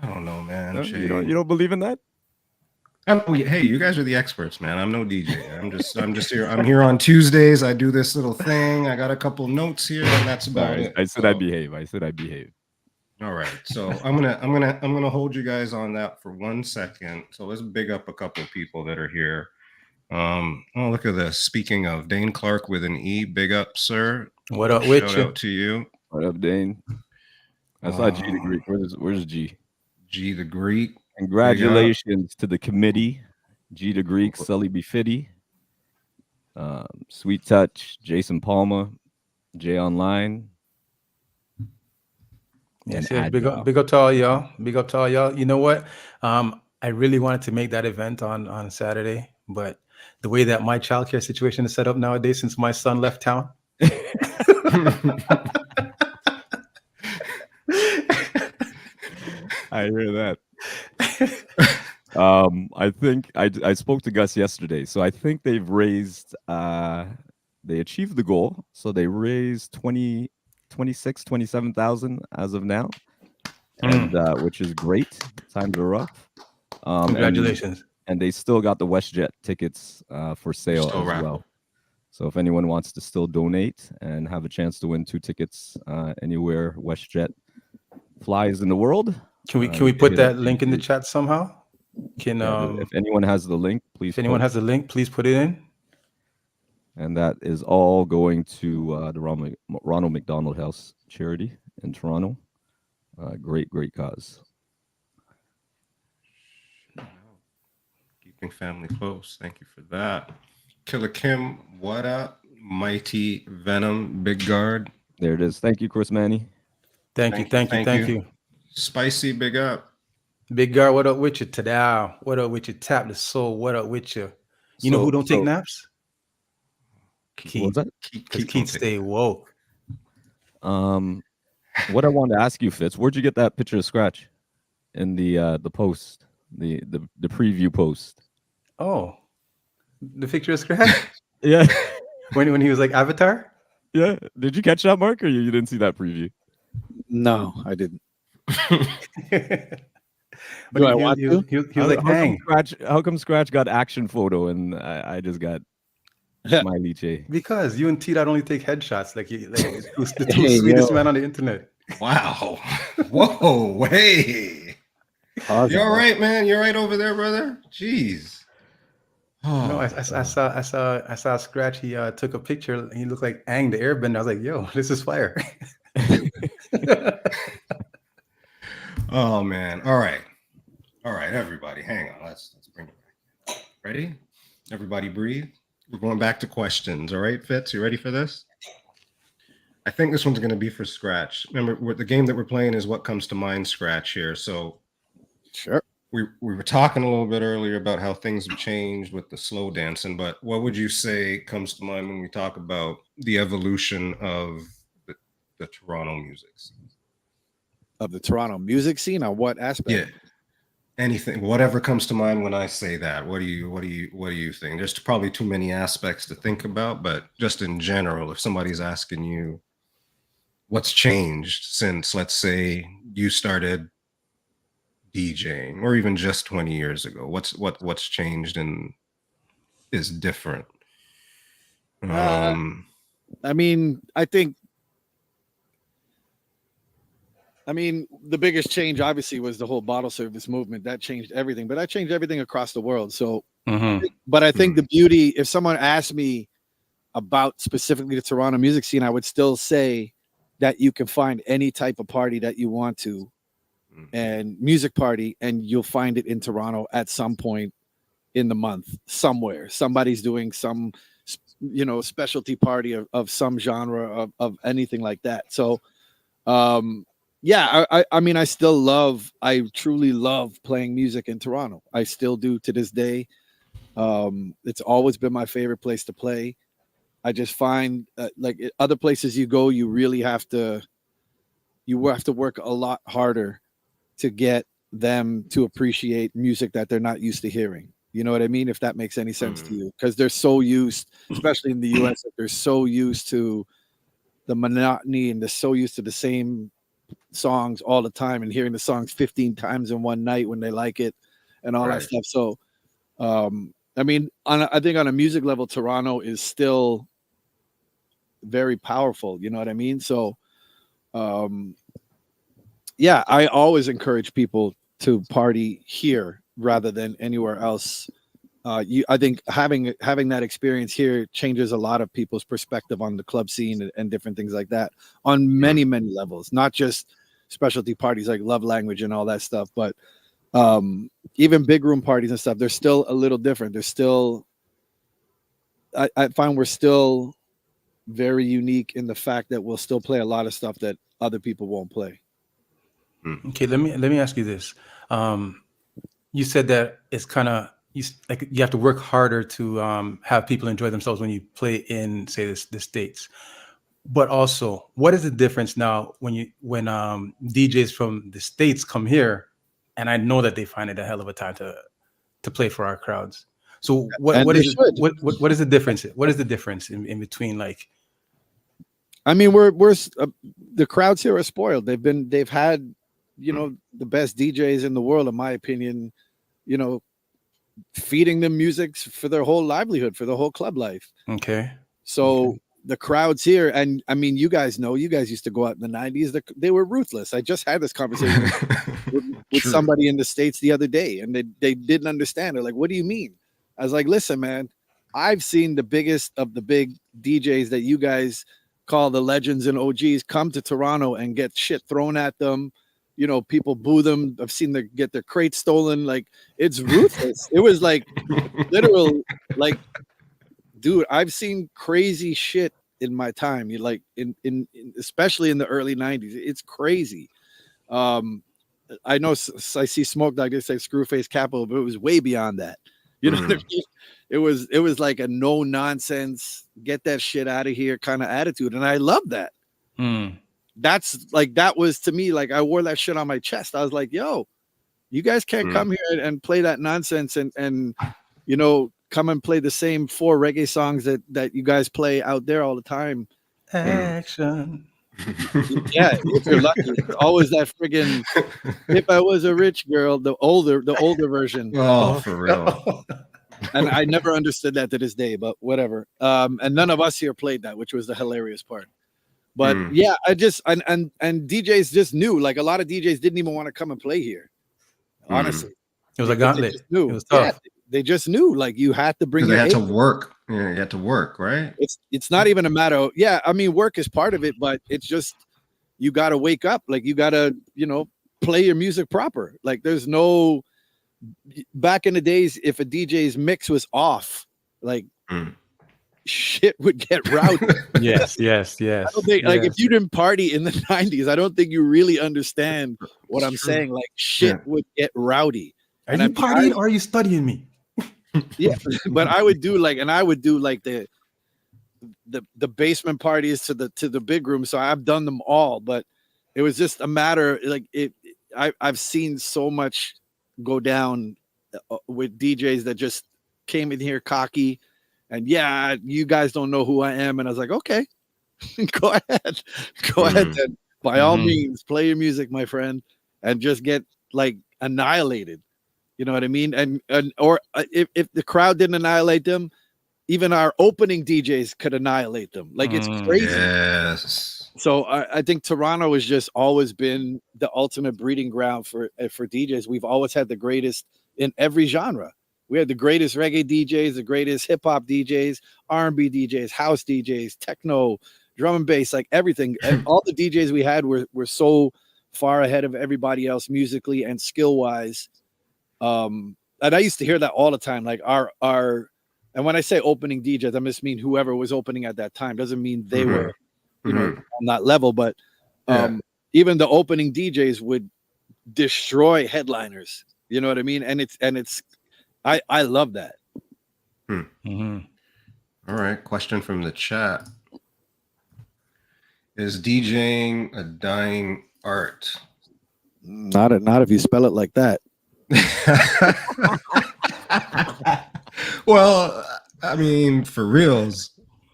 I don't know, man. No? You don't believe in that? Hey, you guys are the experts, man. I'm no DJ. I'm just here. I'm here on Tuesdays. I do this little thing. I got a couple notes here, and that's about it. I said I'd behave. All right. So I'm gonna hold you guys on that for 1 second. So let's big up a couple of people that are here. Oh, look at this. Speaking of Dane Clark with an E, big up, sir. What up with Shout you? out to you. What up, Dane? I saw G the Greek. Where's G? G the Greek. Congratulations to the committee. G the Greek, Sully Bifidi, Sweet Touch, Jason Palmer, J Online. Yes, big up to all y'all. Big up to all y'all. You know what? I really wanted to make that event on Saturday, but the way that my childcare situation is set up nowadays, since my son left town. I hear that. I think I spoke to Gus yesterday, so I think they've raised they achieved the goal, so they raised 27,000 as of now, and which is great. Times are rough. Congratulations. And they still got the WestJet tickets for sale as well. So if anyone wants to still donate and have a chance to win 2 tickets anywhere WestJet flies in the world, can we put that link in the chat somehow? If anyone has the link, please. If anyone has the link, please put it in. And that is all going to the Ronald McDonald House charity in Toronto. Great cause. Keeping family close. Thank you for that. Killer Kim, what up? Mighty Venom, Big Guard. There it is. Thank you, Chris Manny. Thank you. Spicy, big up. Big Guard, what up with you? Tada. What up with you? Tap the soul. What up with you? You know who don't take naps? Keith. Because Keith stay woke. What I wanted to ask you, Fitz, where'd you get that picture of Scratch in the post, the preview post? Oh, the picture of Scratch? Yeah. when he was like Avatar? Yeah. Did you catch that, Mark, or you didn't see that preview? No, I didn't. Do I want to? He was like, "Hang." How come Scratch got action photo and I just got smiley J? Because you and T-Dot only take headshots, like who's the two sweetest man on the internet. Wow. Whoa. Hey. You all right, man? You all right over there, brother? Jeez. Oh. No, I saw Scratch. He took a picture. He looked like Aang the Airbender. I was like, "Yo, this is fire." Oh man. All right, everybody, hang on. Let's bring it back. Ready? Everybody breathe. We're going back to questions. All right, Fitz, you ready for this? I think this one's going to be for Scratch. Remember, the game that we're playing is What Comes to Mind, Scratch here. So sure. We were talking a little bit earlier about how things have changed with the slow dancing, but what would you say comes to mind when we talk about the evolution of the Toronto music scene? Of the Toronto music scene, on what aspect? Yeah, anything, whatever comes to mind when I say that. What do you think? There's probably too many aspects to think about, but just in general, if somebody's asking you what's changed since, let's say, you started DJing, or even just 20 years ago, what's changed and is different? I mean, the biggest change obviously was the whole bottle service movement. That changed everything, but that changed everything across the world. So, but I think the beauty, if someone asked me about specifically the Toronto music scene, I would still say that you can find any type of party that you want to, and music party, and you'll find it in Toronto at some point in the month somewhere. Somebody's doing some, specialty party of some genre of anything like that. So, yeah, I truly love playing music in Toronto. I still do to this day. It's always been my favorite place to play. I just find like other places you go, you really have to work a lot harder to get them to appreciate music that they're not used to hearing. You know what I mean? If that makes any sense to you, because they're so used, especially in the US, they're so used to the monotony and they're so used to the same songs all the time and hearing the songs 15 times in one night when they like it and all that stuff. So, I think on a music level, Toronto is still very powerful. You know what I mean? So, yeah, I always encourage people to party here rather than anywhere else I think having that experience here changes a lot of people's perspective on the club scene and different things like that on many levels, not just specialty parties like Love Language and all that stuff, but even big room parties and stuff. They're still a little different. They're still, I find we're still very unique in the fact that we'll still play a lot of stuff that other people won't play. Okay, let me ask you this. You said that it's kind of you have to work harder to have people enjoy themselves when you play in, say, the States. But also, what is the difference now when DJs from the States come here, and I know that they find it a hell of a time to play for our crowds. So what is the difference? What is the difference in between, like? I mean, we're the crowds here are spoiled. They've had, the best DJs in the world, in my opinion, feeding them music for their whole livelihood, for the whole club life. Okay. So the crowds here, and I mean, you guys used to go out in the 90s. They were ruthless. I just had this conversation with somebody in the States the other day, and they didn't understand. They're like, what do you mean? I was like, listen, man, I've seen the biggest of the big DJs that you guys call the legends and OGs come to Toronto and get shit thrown at them. People boo them. I've seen them get their crates stolen. Like, it's ruthless. It was like literal, like, dude, I've seen crazy shit in my time. You like in especially in the early 90s. It's crazy. I know I see Smoke Dog say Screwface Capital, but it was way beyond that. You know what I mean? It was like a no nonsense, get that shit out of here kind of attitude. And I love that. That's like, that was to me, like, I wore that shit on my chest. I was like, yo, you guys can't come here and play that nonsense and come and play the same 4 reggae songs that you guys play out there all the time. Action. Yeah, if you're lucky. It's always that friggin' If I Was a Rich Girl, the older version. Oh, for real. And I never understood that to this day, but whatever. And none of us here played that, which was the hilarious part. But yeah, I just and DJs just knew, like, a lot of DJs didn't even want to come and play here. Honestly. It was a gauntlet. It was tough. Yeah, they just knew, like, you had to bring. They had to work. Yeah, you had to work, right? It's not even a matter of, I mean, work is part of it, but it's just, you got to wake up. Like, you got to, play your music proper. Like, there's no, back in the days, if a DJ's mix was off, like, shit would get rowdy. Yes. I don't think, like, if you didn't party in the 90s, I don't think you really understand what I'm saying. Like, shit would get rowdy. Are you partying or are you studying me? Yeah, but I would do like the basement parties to the big room. So I've done them all, but it was just a matter, like, I've seen so much go down with DJs that just came in here cocky and you guys don't know who I am. And I was like, okay, go ahead then. By all means, play your music, my friend, and just get, like, annihilated. You know what I mean? And or if the crowd didn't annihilate them, even our opening DJs could annihilate them. Like, it's crazy. Yes. So I think Toronto has just always been the ultimate breeding ground for DJs. We've always had the greatest in every genre. We had the greatest reggae DJs, the greatest hip hop DJs, R&B DJs, house DJs, techno, drum and bass, like everything. And all the DJs we had were so far ahead of everybody else musically and skill wise. And I used to hear that all the time. Like, our and when I say opening DJs, I just mean whoever was opening at that time. Doesn't mean they were, on that level. But even the opening DJs would destroy headliners. You know what I mean? And I love that. All right. Question from the chat. Is DJing a dying art? Not if you spell it like that. Well, I mean, for reals,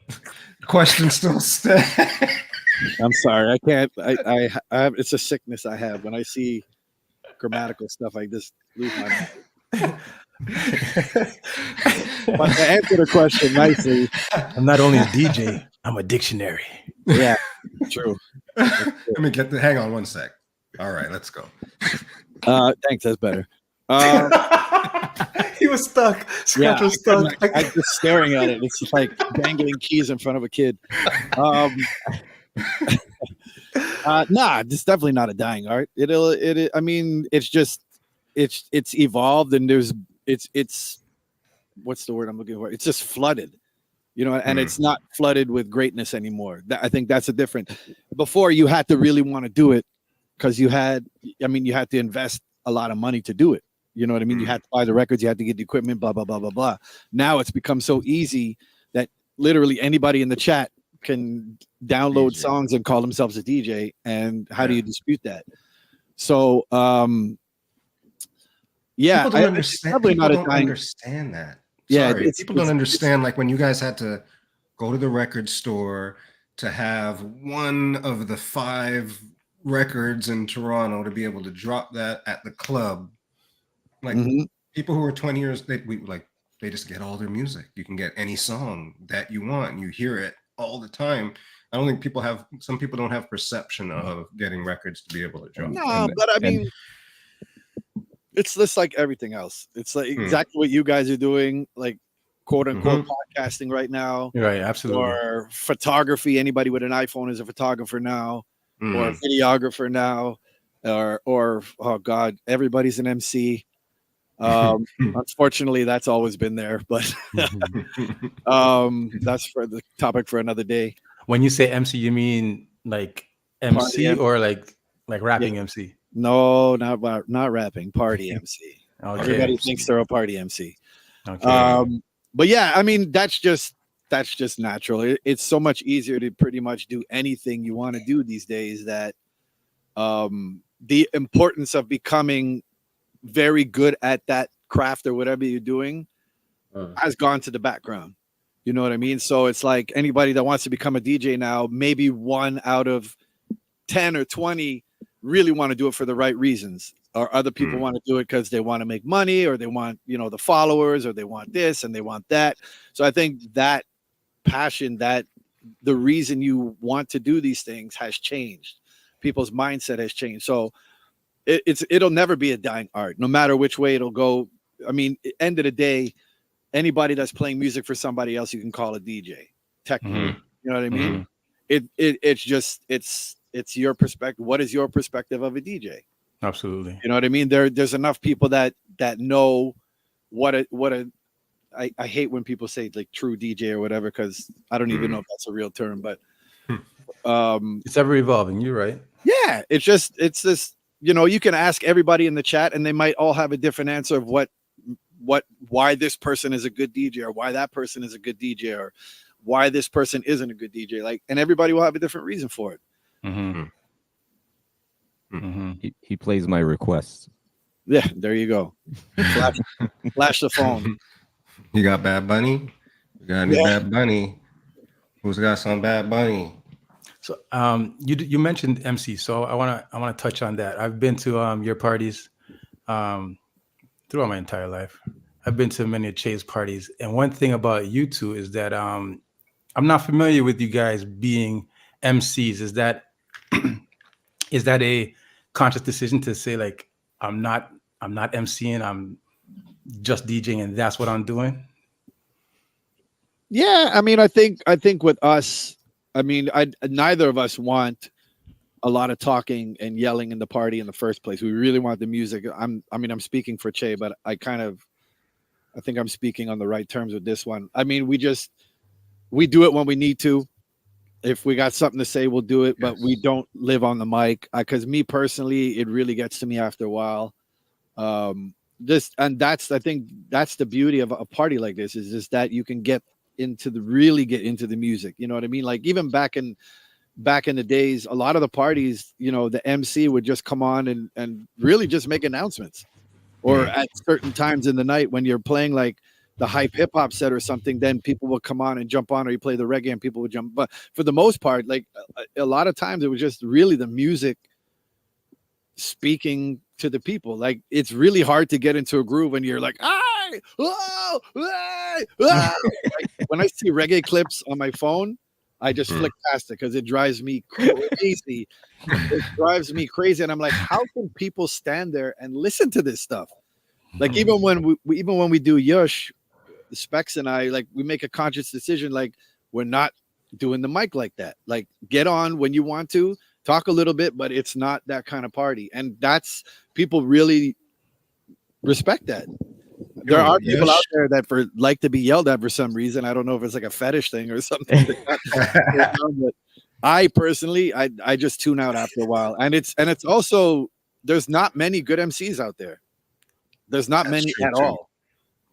the question still stands. I'm sorry, I can't. I have. It's a sickness I have. When I see grammatical stuff, I just lose my mind. But to answer the question nicely, I'm not only a DJ, I'm a dictionary. Yeah, true. Let me hang on one sec. All right, let's go. Thanks. That's better. He was stuck. Yeah, Scratch was stuck. I'm just staring at it. It's just like dangling keys in front of a kid. Nah, it's definitely not a dying art. I mean, it's just it's evolved, and it's what's the word I'm looking for? It's just flooded, and it's not flooded with greatness anymore. I think that's a different. Before, you had to really want to do it because you had to invest a lot of money to do it. You know what I mean? You had to buy the records, you had to get the equipment, blah, blah, blah, blah, blah. Now it's become so easy that literally anybody in the chat can download songs and call themselves a DJ. And how do you dispute that? So, yeah, people don't understand. People don't understand that. Yeah, Sorry, people don't understand. Like when you guys had to go to the record store to have one of the 5 records in Toronto to be able to drop that at the club. Like people who are 20 years, they just get all their music. You can get any song that you want, and you hear it all the time. I don't think some people don't have perception of getting records to be able to drop. No, but I mean, it's just like everything else. It's like exactly what you guys are doing, like quote unquote podcasting right now. Right, absolutely. Or photography. Anybody with an iPhone is a photographer now, or a videographer now, or oh God, everybody's an MC. Unfortunately, that's always been there, but that's for the topic for another day. When you say MC, you mean like MC or like rapping MC? No, not rapping. Party MC. Okay. Everybody thinks they're a party MC. Okay. But yeah, I mean that's just natural. It's so much easier to pretty much do anything you want to do these days. That the importance of becoming very good at that craft or whatever you're doing has gone to the background. You know what I mean? So it's like anybody that wants to become a DJ now, maybe 1 out of 10 or 20 really want to do it for the right reasons, or other people want to do it because they want to make money, or they want, the followers, or they want this and they want that. So I think that passion, that the reason you want to do these things has changed. People's mindset has changed. So it'll never be a dying art, no matter which way it'll go. I mean, end of the day, anybody that's playing music for somebody else, you can call a DJ. Technically, you know what I mean? It's your perspective. What is your perspective of a DJ? Absolutely. You know what I mean? There's enough people that know I hate when people say like true DJ or whatever, because I don't even know if that's a real term, but it's ever evolving. You're right. Yeah, it's this. You can ask everybody in the chat, and they might all have a different answer of why this person is a good DJ, or why that person is a good DJ, or why this person isn't a good DJ. Like, and everybody will have a different reason for it. He plays my requests. Yeah, there you go. Flash the phone. You got Bad Bunny? You got any Bad Bunny? Who's got some Bad Bunny? So you mentioned MC, so I wanna touch on that. I've been to your parties throughout my entire life. I've been to many of Che's parties, and one thing about you two is that I'm not familiar with you guys being MCs. Is that a conscious decision to say like I'm not MCing, I'm just DJing, and that's what I'm doing? Yeah, I mean, I think with us, I mean, neither of us want a lot of talking and yelling in the party in the first place. We really want the music. I'm speaking for Che, but I think I'm speaking on the right terms with this one. I mean, we do it when we need to. If we got something to say, we'll do it, but we don't live on the mic. Because me personally, it really gets to me after a while. I think that's the beauty of a party like this, is just that you can get into the music. You know what I mean? Like even back in the days, a lot of the parties, the MC would just come on and really just make announcements, or at certain times in the night when you're playing like the hype hip hop set or something, then people will come on and jump on, or you play the reggae and people would jump. But for the most part, like a lot of times it was just really the music speaking to the people. Like it's really hard to get into a groove when you're like, like, when I see reggae clips on my phone, I just flick past it because it drives me crazy. It drives me crazy. And I'm like, how can people stand there and listen to this stuff? Like even when we do Yush, Specs and I, like we make a conscious decision, like we're not doing the mic like that. Like get on when you want to, talk a little bit, but it's not that kind of party. And that's people really respect that. There are people out there that like to be yelled at for some reason. I don't know if it's like a fetish thing or something. But I personally, I just tune out after a while. And it's also, there's not many good MCs out there. There's not many at all.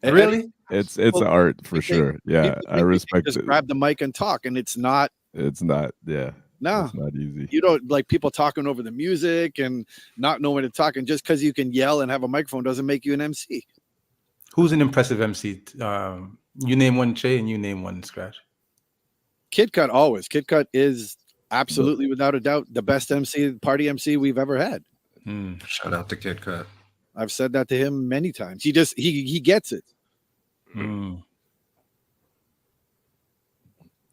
Really? It's art for sure. Yeah, I respect just it. grab the mic and talk, and it's not. It's not. Yeah. No, it's not easy. You don't like people talking over the music and not knowing when to talk. And just because you can yell and have a microphone doesn't make you an MC. Who's an impressive MC? You name one, Che, and you name one, Scratch. Kid Cut always. Kid Cut is absolutely, without a doubt, the best party MC we've ever had. Shout out to Kid Cut. I've said that to him many times. He gets it.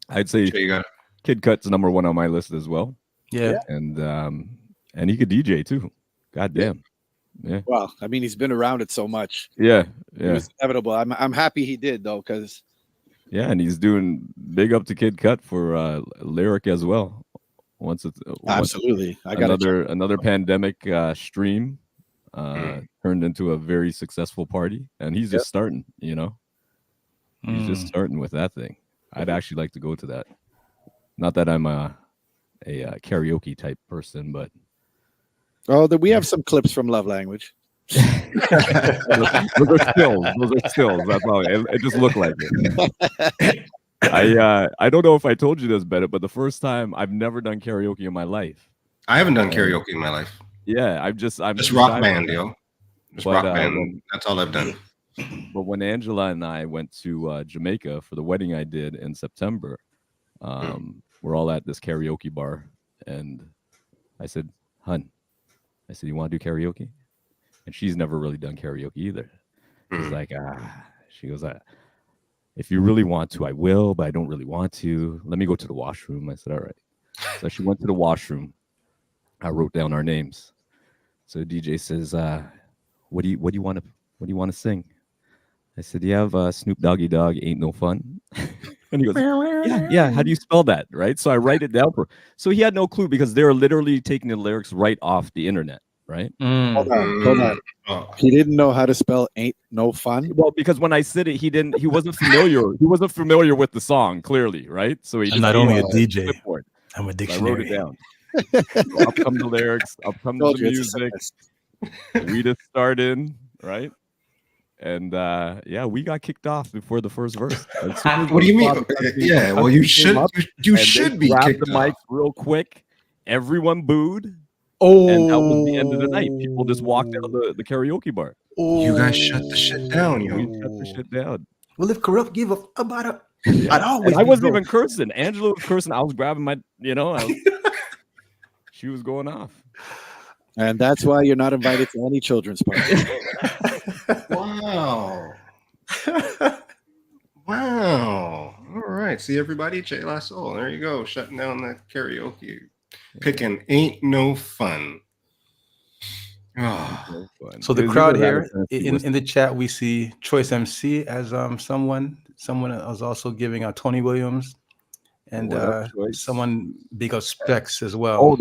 I'd say Kid Cut's number one on my list as well. Yeah. And he could DJ too. God damn. Yeah. Well, I mean, he's been around it so much. Yeah. It was inevitable. I'm happy he did though, because and he's doing big up to Kid Cut for lyric as well. Absolutely. I got another pandemic stream turned into a very successful party, and he's just starting, He's just starting with that thing. I'd actually like to go to that. Not that I'm a karaoke type person, but we have some clips from Love Language. those are stills. That's all. It just looked like it. I don't know if I told you this, Bennett, but the first time I've never done karaoke in my life. I haven't done karaoke in my life. Yeah, I'm just rock band, yo. Just rock band. That's all I've done. But when Angela and I went to Jamaica for the wedding I did in September, we're all at this karaoke bar, and I said, "Hun," you want to do karaoke? And she's never really done karaoke either. She's like, she goes, if you really want to, I will, but I don't really want to. Let me go to the washroom. I said, all right. So she went to the washroom. I wrote down our names. So the DJ says, what do you want to sing? I said, you have Snoop Doggy Dogg, Ain't No Fun. And he goes, yeah. How do you spell that? Right. So I write it down for. So he had no clue because they're literally taking the lyrics right off the internet. Right. Hold on. He didn't know how to spell "Ain't No Fun." Well, because when I said it, he wasn't familiar. He wasn't familiar with the song clearly, right? So he I'm not only a DJ, I'm a so dictionary. I wrote it down. So up come the lyrics, up come the music. We just started, right? And we got kicked off before the first verse. What do you mean? Yeah, well, you should be kicked the mic real quick. Everyone booed. Oh, and that was the end of the night. People just walked out of the karaoke bar. Oh, you guys shut the shit down, yo. We shut the shit down. Well, if Corrupt give up about it, I wasn't even cursing. Angela was cursing. I was grabbing my, she was going off. And that's why you're not invited to any children's party. Wow. Wow. All right. See everybody, Che La Soul. There you go. Shutting down that karaoke. Picking Ain't No Fun. Oh. So the crowd here in the chat, we see Choice MC as someone was also giving out Tony Williams, and someone big up Specs as well. Oh,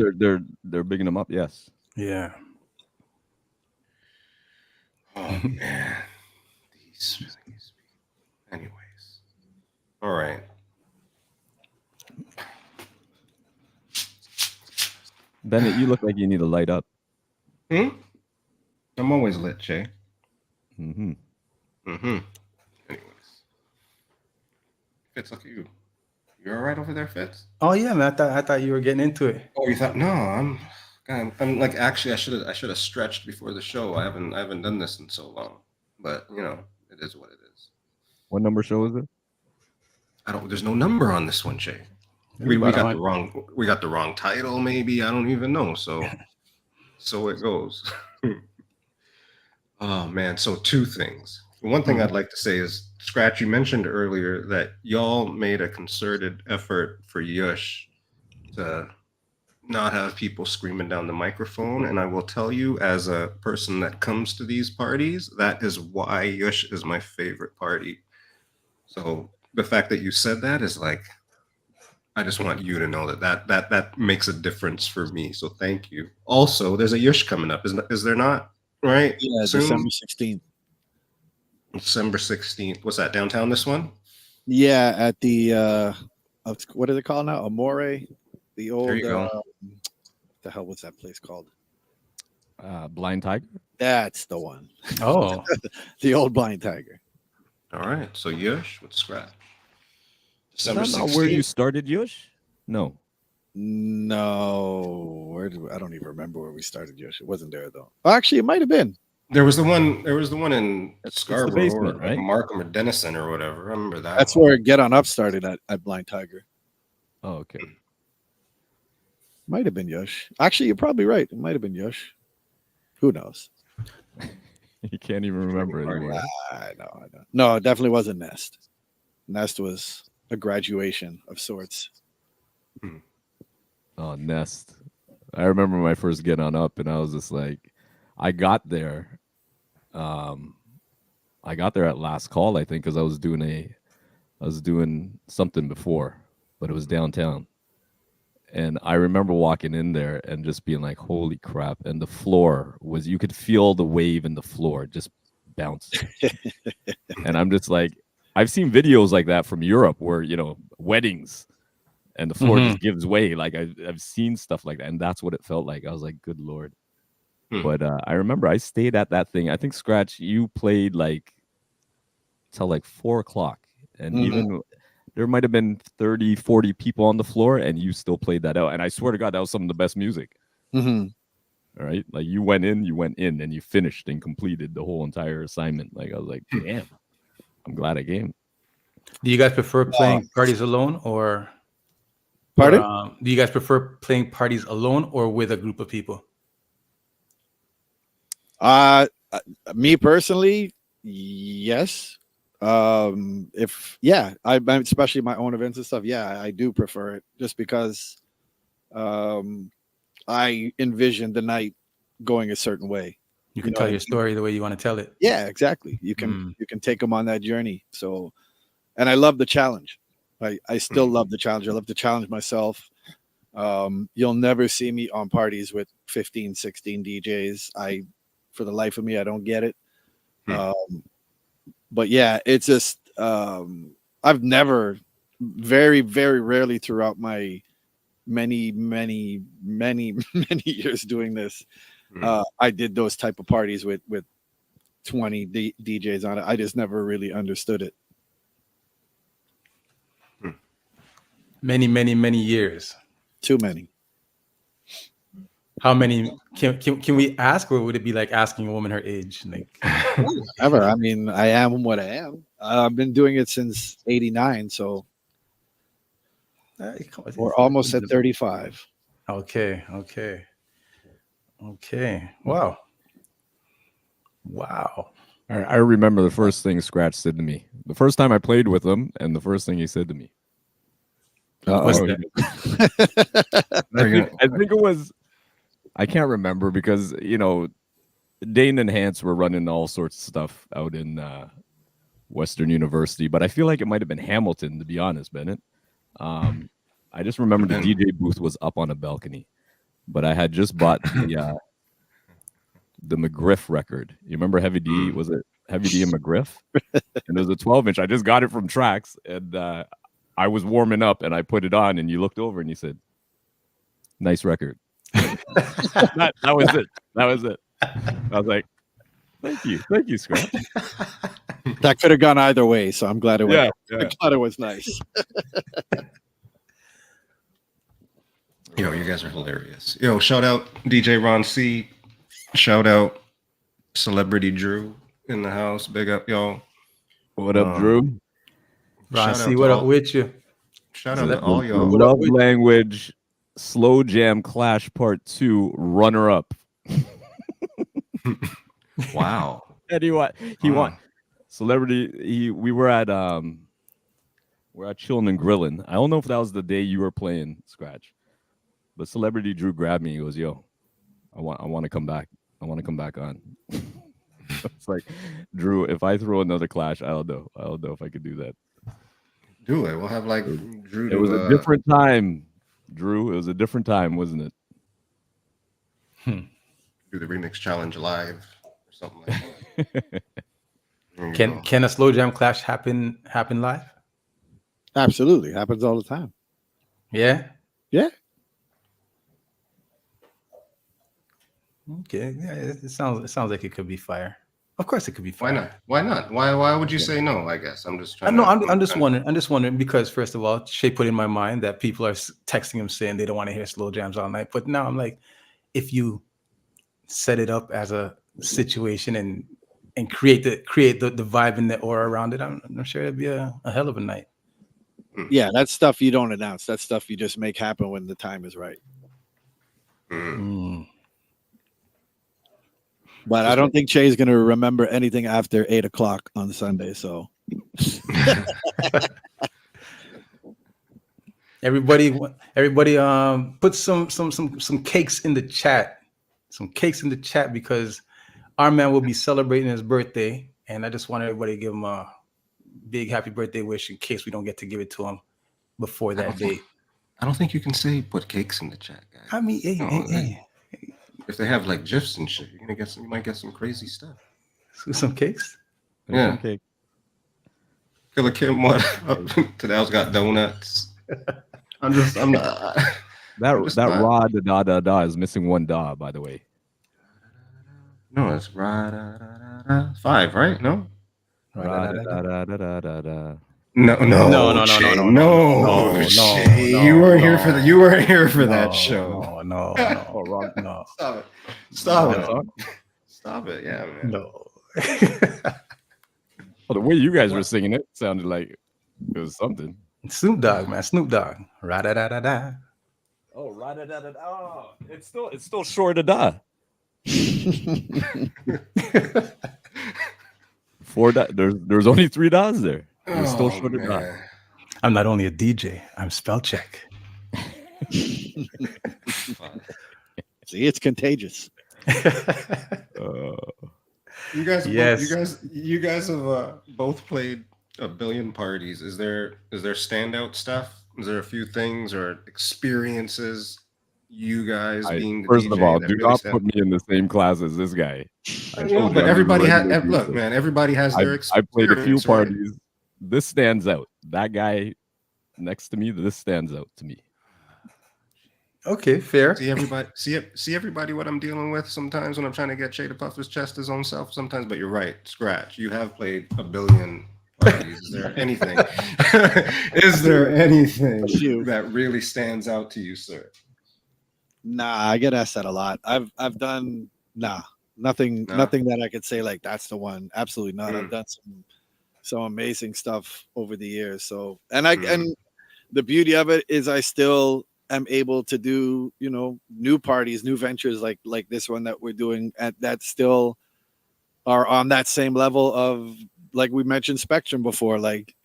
they're bigging them up. Yes. Yeah. Oh man. Anyways. All right. Bennett, you look like you need to light up. I'm always lit, Che. Anyways. Fitz, look at you. You all right over there, Fitz? Oh yeah, man. I thought you were getting into it. Oh, you thought? No, I'm like, actually, I should have stretched before the show. I haven't done this in so long, but it is what it is. What number show is it? There's no number on this one, Che. We got the wrong title, maybe. I don't even know. So it goes. Oh man. So two things. One thing I'd like to say is, Scratch, you mentioned earlier that y'all made a concerted effort for Yush to not have people screaming down the microphone. And I will tell you, as a person that comes to these parties, that is why Yush is my favorite party. So the fact that you said that is like, I just want you to know that makes a difference for me. So thank you. Also, there's a Yush coming up, is there not? Right? Yeah, Soon? December 16th. December 16th. What's that, downtown, this one? Yeah, at the what is it called now? Amore, the old. There you go. What the hell was that place called? Blind Tiger. That's the one. Oh, The old Blind Tiger. All right. So Yush with Scratch. Is December that not where you 16th. started, Yush? No. No, I don't even remember where we started. Yosh, it wasn't there though. Actually, it might have been. There was the one in It's the Scarborough, basement, or right? Markham or Denison or whatever. I remember that. That's one. where Get On Up started at Blind Tiger. Oh, okay. Might have been Yosh. Actually, you're probably right. It might have been Yosh. Who knows? You can't even remember anymore. I know. No, it definitely wasn't Nest. Nest was a graduation of sorts. Oh, Nest. I remember my first Get On Up, and I was just like, I got there at last call, I think, because I was doing something before, but it was downtown. And I remember walking in there and just being like, holy crap. And the floor was, you could feel the wave in the floor just bounce. And I'm just like, I've seen videos like that from Europe where, weddings and the floor just gives way. Like I've seen stuff like that. And that's what it felt like. I was like, good Lord. But I remember I stayed at that thing. I think, Scratch, you played like till like 4:00. And even there might have been 30, 40 people on the floor, and you still played that out. And I swear to God, that was some of the best music. Mm-hmm. All right. Like you went in, and you finished and completed the whole entire assignment. Like I was like, damn, I'm glad I came. do you guys prefer playing parties alone or? Pardon? Do you guys prefer playing parties alone or with a group of people? Me personally, yes. I'm especially my own events and stuff. Yeah, I do prefer it just because I envision the night going a certain way. You can tell your story the way you want to tell it. Yeah, exactly. You can take them on that journey. So, and I love the challenge. I still love the challenge. I love to challenge myself. You'll never see me on parties with 15, 16 DJs. For the life of me, I don't get it. But yeah, it's just I've never, very, very rarely throughout my many, many, many, many years doing this, I did those type of parties with 20 DJs on it. I just never really understood it. Many, many, many years. Too many. How many can we ask, or would it be like asking a woman her age? Like, Ever. I mean, I am what I am. I've been doing it since '89, so we're almost at 35. Okay. Wow. I remember the first thing Scratch said to me. The first time I played with him, and the first thing he said to me. What's that? I think it was, I can't remember because, Dane and Hans were running all sorts of stuff out in Western University, but I feel like it might have been Hamilton, to be honest, Bennett. I just remember the DJ booth was up on a balcony, but I had just bought the McGriff record. You remember Heavy D? Was it Heavy D and McGriff? And it was a 12-inch. I just got it from Trax, and I was warming up, and I put it on, and you looked over, and you said, "Nice record." that was it. That was it. I was like, thank you, Scratch. That could have gone either way, so I'm glad it went. Yeah. I'm glad it was nice. Yo, you guys are hilarious. Yo, shout out DJ Ron C. Shout out Celebrity Drew in the house. Big up, y'all. What up, Drew? Ron C, what up with you? Shout out to all y'all. Love Language Slow Jam Clash Part 2 runner up. Wow. And he won. Celebrity. We were at chilling and grilling. I don't know if that was the day you were playing, Scratch, But Celebrity Drew grabbed me. He goes, "Yo, I want to come back. I want to come back on." It's like, Drew, if I throw another clash, I don't know if I could do that. Do it. We'll have like Drew. It was a different time, Drew. It was a different time, wasn't it? Do the remix challenge live or something like that. Can a slow jam clash happen live? Absolutely, happens all the time. Yeah. Yeah. Okay. Yeah. It sounds like it could be fire. Of course, it could be fire. Why not? Why not? Why would you say no? I guess I'm just trying. No, I'm just wondering. I'm just wondering because first of all, Shay put in my mind that people are texting him saying they don't want to hear slow jams all night. But now I'm like, if you set it up as a situation and create the vibe and the aura around it, I'm sure it'd be a hell of a night. Yeah, that's stuff you don't announce. That's stuff you just make happen when the time is right. But I don't think Shay's going to remember anything after 8 o'clock on Sunday. So everybody, put some cakes in the chat. Some cakes in the chat because our man will be celebrating his birthday, and I just want everybody to give him a big happy birthday wish in case we don't get to give it to him before that date. I don't think you can say put cakes in the chat, guys. I mean, hey. If they have like gifs and shit, you might get some crazy stuff. Some cakes? Yeah. Okay. Killer Kim, what? Today's got donuts. I'm not. That ra da da da is missing one da, by the way. No, it's ra da da da 5, right? No. Ra da da da da da da. No. You weren't here for that. You weren't here for that show. No. Oh, wrong. No. Stop it. Yeah, man. No. Well, the way you guys were singing it sounded like it was something. Snoop Dogg, man. Snoop Dogg. Ra da da da da. Oh, ra da da da. Oh, it's still short of da. Four da. There's only 3 das there. It's still short of da. I'm not only a DJ. I'm spell check. See, it's contagious. You guys, yes. you guys have both played a billion parties. Is there standout stuff? Is there a few things or experiences you guys being the first DJ of all, that do really not stand- put me in the same class as this guy. But everybody has. Look, man, everybody has their experience. I played a few right? parties. This stands out. That guy next to me, this stands out to me. Okay, fair. See everybody what I'm dealing with sometimes when I'm trying to get Shay to puff his chest his own self sometimes, but you're right. Scratch. You have played a billion parties. Is there anything? Is there anything that really stands out to you, sir? Nah, I get asked that a lot. I've done nothing that I could say like that's the one. Absolutely not. I've done some amazing stuff over the years. So and the beauty of it is I still am able to do, new parties, new ventures like this one that we're doing that still are on that same level of, like we mentioned Spectrum before. Like,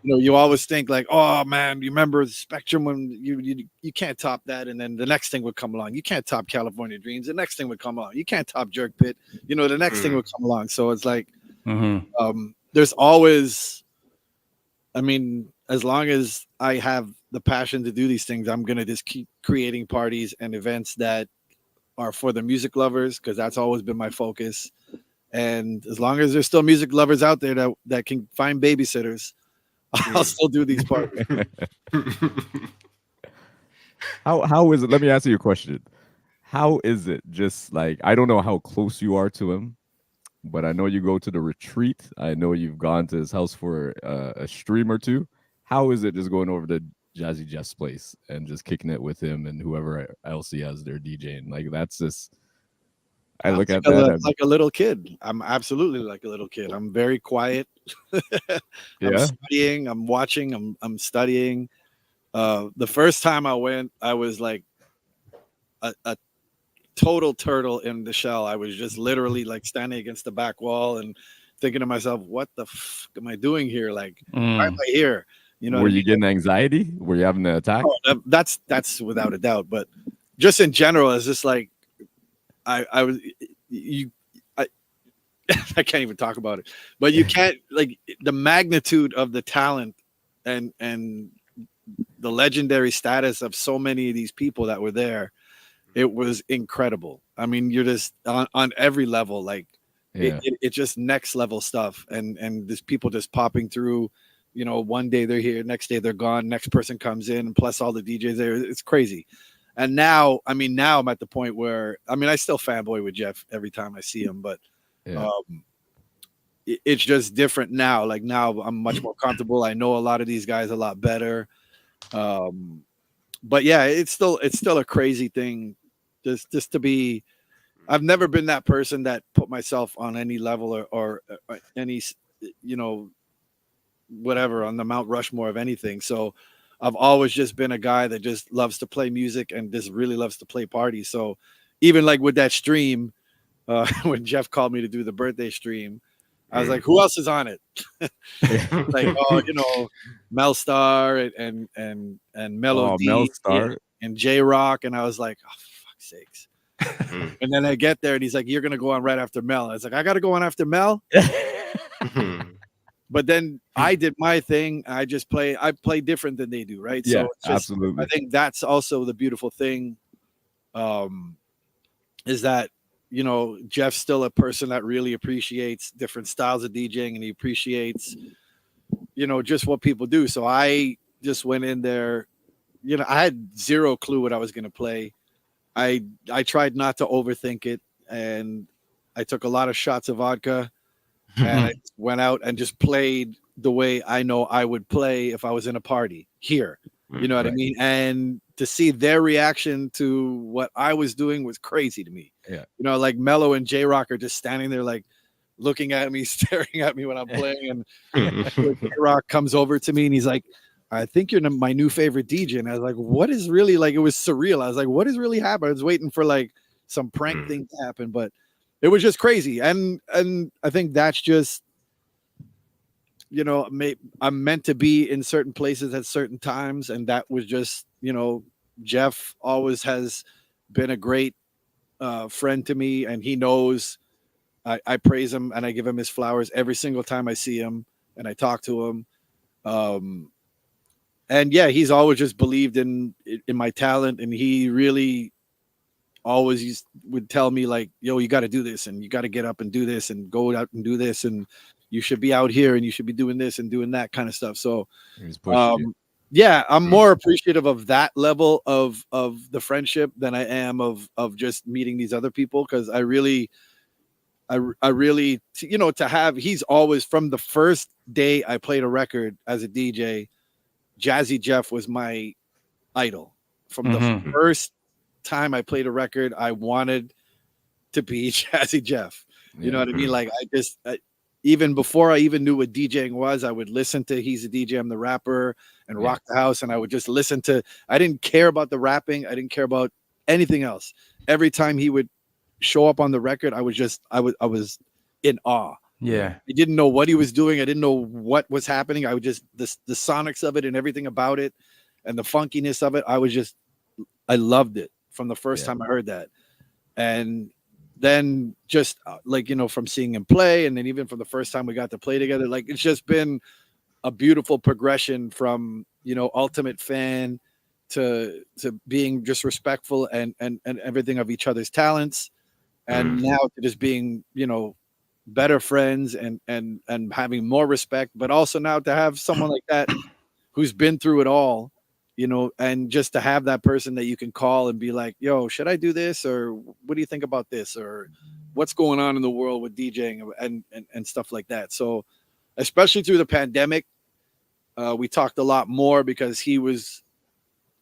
you always think like, oh man, you remember Spectrum when you can't top that. And then the next thing would come along. You can't top California Dreams. The next thing would come along. You can't top Jerk Pit. The next thing would come along. So it's like, there's always, as long as I have the passion to do these things, I'm going to just keep creating parties and events that are for the music lovers, because that's always been my focus. And as long as there's still music lovers out there that can find babysitters, I'll still do these parties. How is it? Let me ask you a question. How is it? Just like, I don't know how close you are to him, but I know you go to the retreat. I know you've gone to his house for a stream or two. How is it just going over to Jazzy Jeff's place and just kicking it with him and whoever else he has there DJing? Like, that's just, I look at that like a little kid. I'm absolutely like a little kid. I'm very quiet. I'm studying. I'm watching. I'm studying. The first time I went, I was like a total turtle in the shell. I was just literally like standing against the back wall and thinking to myself, what the f am I doing here? Like, why am I here? You know, Were you getting anxiety? Were you having an attack? Oh, that's without a doubt. But just in general, it's just like I was you. I can't even talk about it, but you can't like the magnitude of the talent and the legendary status of so many of these people that were there. It was incredible. I mean, you're just on every level, like it's just next level stuff. And there's people just popping through, you know, one day they're here, next day they're gone, next person comes in, and plus all the DJs there. It's crazy. And now, I mean, now I'm at the point where, I mean, I still fanboy with Jeff every time I see him, but it's just different now. Like now I'm much more comfortable. I know a lot of these guys a lot better. But yeah, it's still a crazy thing just to be. I've never been that person that put myself on any level or any, you know, whatever on the Mount Rushmore of anything. So I've always just been a guy that just loves to play music and just really loves to play parties. So even like with that stream, when Jeff called me to do the birthday stream, I was like, who else is on it? Like, oh, you know, Mel Star and Melody and J Rock. And I was like, oh, for fuck's sakes. And then I get there and he's like, you're going to go on right after Mel. I was like, I got to go on after Mel. But then I did my thing. I play different than they do. Right. Yeah, so it's just, absolutely. I think that's also the beautiful thing. Is that, you know, Jeff's still a person that really appreciates different styles of DJing, and he appreciates, you know, just what people do. So I just went in there, you know, I had zero clue what I was going to play. I tried not to overthink it, and I took a lot of shots of vodka, and I went out and just played the way I know I would play if I was in a party here. You know what I mean? And to see their reaction to what I was doing was crazy to me. Yeah. You know, like Mello and J Rock are just standing there like looking at me, staring at me when I'm playing. And J Rock comes over to me and he's like, I think you're my new favorite DJ. And I was like, what is really, like, it was surreal. I was like, what is really happening? I was waiting for like some prank thing to happen, but it was just crazy. And I think that's just, you know, I'm meant to be in certain places at certain times. And that was just, you know, Jeff always has been a great friend to me, and he knows I praise him and I give him his flowers every single time I see him and I talk to him. And yeah, he's always just believed in my talent, and he really always would tell me like, yo, you got to do this, and you got to get up and do this, and go out and do this, and you should be out here, and you should be doing this and doing that kind of stuff. So yeah, I'm more appreciative of that level of the friendship than I am of just meeting these other people, because I really, you know, to have, he's always, from the first day I played a record as a DJ, Jazzy Jeff was my idol. From the first time I played a record, I wanted to be Jazzy Jeff. You know what I mean? Like, even before I even knew what DJing was, I would listen to He's a DJ, I'm the Rapper, and Rock the House, and I would just listen to, I didn't care about the rapping, I didn't care about anything else. Every time he would show up on the record, I was in awe. Yeah. I didn't know what he was doing. I didn't know what was happening. I would just, the sonics of it and everything about it and the funkiness of it, I loved it from the first time I heard that. And then just like, you know, from seeing him play, and then even from the first time we got to play together, like, it's just been a beautiful progression from, you know, ultimate fan to being just respectful and everything of each other's talents. And now to just being, you know, better friends and having more respect, but also now to have someone like that who's been through it all, you know, and just to have that person that you can call and be like, yo, should I do this? Or what do you think about this? Or what's going on in the world with DJing and stuff like that. So especially through the pandemic, we talked a lot more because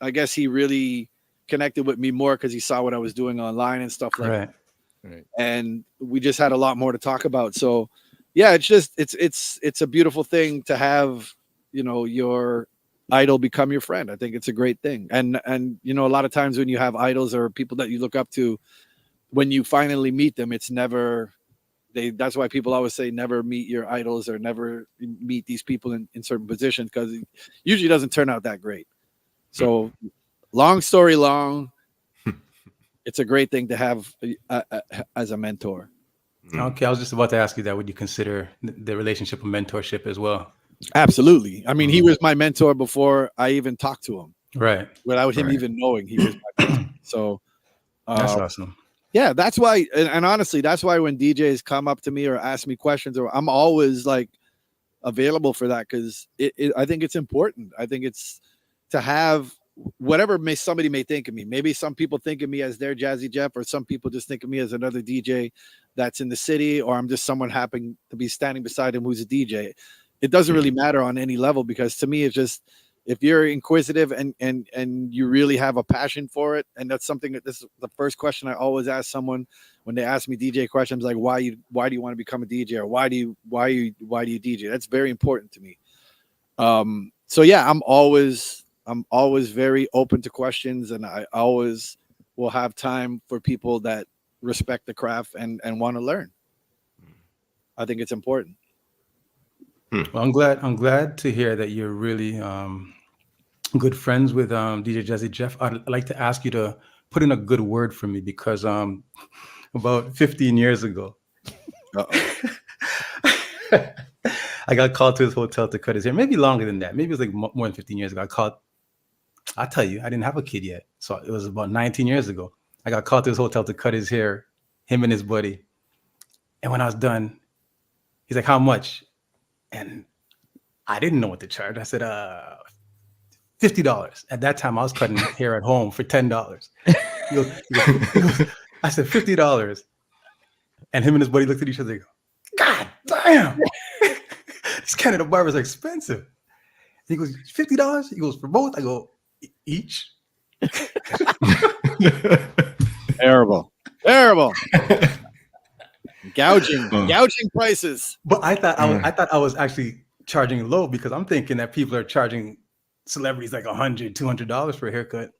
I guess he really connected with me more because he saw what I was doing online and stuff like that. Right. And we just had a lot more to talk about. So yeah, it's just, it's a beautiful thing to have, you know, your idol become your friend. I think it's a great thing. And, you know, a lot of times when you have idols or people that you look up to, when you finally meet them, there's That's why people always say never meet your idols or never meet these people in certain positions, because it usually doesn't turn out that great. So long story long, it's a great thing to have as a mentor. Okay, I was just about to ask you that. Would you consider the relationship of mentorship as well? Absolutely. I mean, he was my mentor before I even talked to him, Right. without him even knowing he was my mentor. So That's awesome. yeah, that's why, and honestly, that's why when DJs come up to me or ask me questions, or I'm always like available for that, because I think it's important. I think it's to have whatever somebody may think of me. Maybe some people think of me as their Jazzy Jeff, or some people just think of me as another DJ that's in the city, or I'm just someone happening to be standing beside him who's a DJ. It doesn't really matter on any level, because to me, it's just, if you're inquisitive and you really have a passion for it, and that's something that, this is the first question I always ask someone when they ask me DJ questions, like why do you want to become a DJ, or why do you DJ? That's very important to me. So yeah, I'm always very open to questions, and I always will have time for people that respect the craft and want to learn. I think it's important. Well, I'm glad to hear that you're really good friends with DJ Jazzy Jeff. I'd like to ask you to put in a good word for me, because about 15 years ago, I got called to his hotel to cut his hair. Maybe longer than that. Maybe it was like more than 15 years ago. I'll tell you, I didn't have a kid yet. So it was about 19 years ago. I got called to his hotel to cut his hair, him and his buddy. And when I was done, he's like, how much? And I didn't know what to charge. I said, $50. At that time, I was cutting hair at home for $10. He goes, I said, $50. And him and his buddy looked at each other and go, God damn. This Canada barber is expensive. And he goes, $50? He goes, for both? I go, each? Terrible. Gouging prices. But I thought I was actually charging low, because I'm thinking that people are charging celebrities like $100, $200 for a haircut.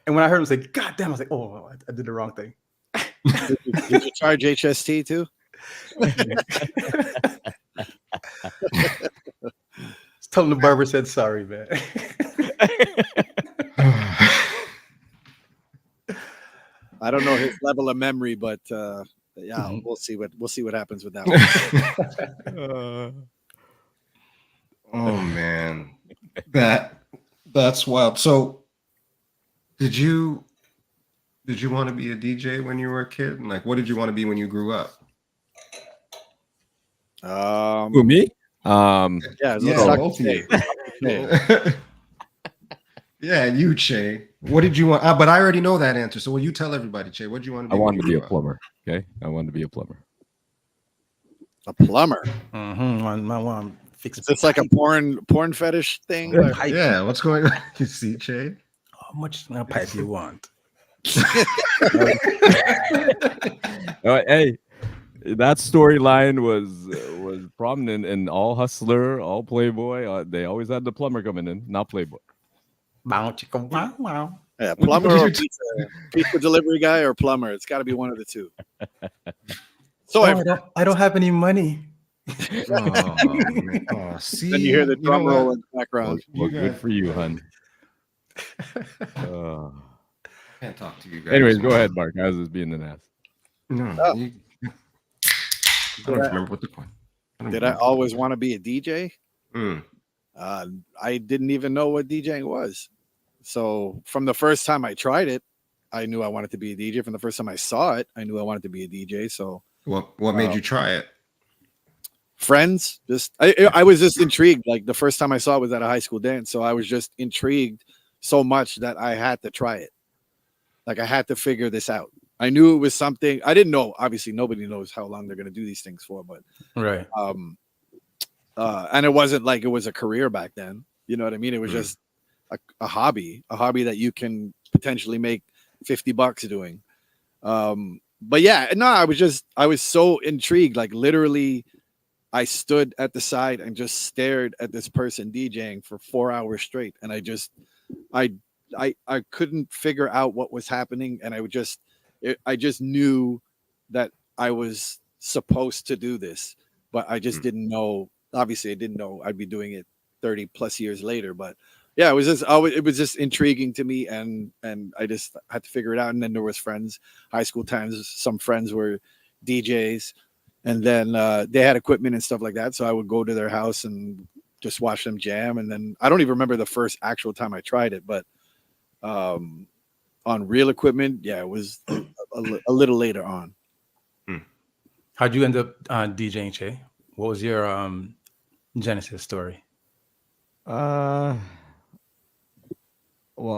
And when I heard him say, God damn, I was like, oh, I did the wrong thing. Did you charge HST too? Tell him the barber said sorry, man. I don't know his level of memory, but yeah, we'll see what happens with that one. Oh man, that's wild. So, did you want to be a DJ when you were a kid? And like, what did you want to be when you grew up? Who, me? Yeah, both of you. Yeah, you, Che. What did you want? But I already know that answer. So will you tell everybody, Che? What did you want to be? I wanted to be a plumber. Okay, I wanted to be a plumber. A plumber. Mm-hmm. Is this like a porn fetish thing? Yeah, what's going on? You see, Che? How much pipe you want? Hey, that storyline was prominent in all Hustler, all Playboy. They always had the plumber coming in, not Playboy. Wow, chicken, wow, wow. Yeah, plumber or pizza delivery guy or plumber. It's got to be one of the two. So I don't have any money. See, then you hear the drum roll in the background. Well, good for you, hun. Can't talk to you guys. Anyways, go ahead, Mark. I was just being an ass. No, I don't remember what the point. Did I always want to be a DJ? I didn't even know what DJing was. So from the first time I tried it, I knew I wanted to be a DJ. From the first time I saw it, I knew I wanted to be a DJ. So what made you try it? Friends, I was just intrigued. Like the first time I saw it was at a high school dance. So I was just intrigued so much that I had to try it. Like I had to figure this out. I knew it was something I didn't know. Obviously, nobody knows how long they're going to do these things for, but right. And it wasn't like it was a career back then. You know what I mean? It was just a hobby that you can potentially make $50 doing. But yeah, no, I was so intrigued. Like literally, I stood at the side and just stared at this person DJing for 4 hours straight, and I couldn't figure out what was happening, and I just knew that I was supposed to do this, but I just didn't know. Obviously, I didn't know I'd be doing it 30 plus years later. But yeah, it was just intriguing to me, and I just had to figure it out. And then there was friends, high school times. Some friends were DJs, and then they had equipment and stuff like that. So I would go to their house and just watch them jam. And then I don't even remember the first actual time I tried it, but on real equipment, yeah, it was a little later on. How'd you end up DJing, Che? What was your genesis story? Well,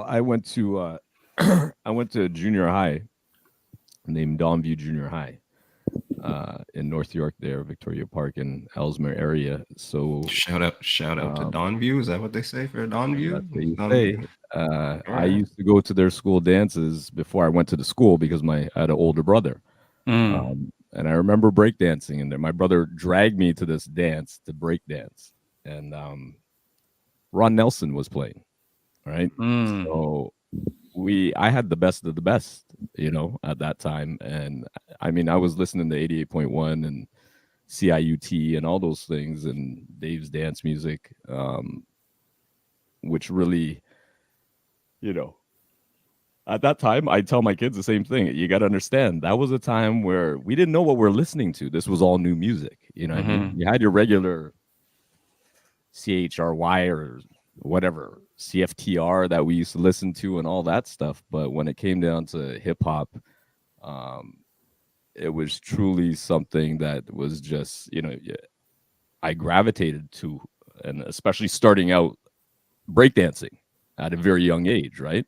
I went to I went to junior high named Donview Junior High in North York, there, Victoria Park in Ellesmere area. So shout out to Donview. Is that what they say for Donview? That's what you say. I used to go to their school dances before I went to the school because I had an older brother. And I remember breakdancing in there. My brother dragged me to this dance, to break dance. And Ron Nelson was playing, right? So I had the best of the best, at that time. And I mean, I was listening to 88.1 and CIUT and all those things and Dave's dance music, which really, at that time, I tell my kids the same thing. You got to understand, that was a time where we didn't know what we're listening to. This was all new music. What I mean? You had your regular CHRY or whatever, CFTR that we used to listen to and all that stuff. But when it came down to hip hop, it was truly something that was just, I gravitated to, and especially starting out breakdancing at a very young age, right?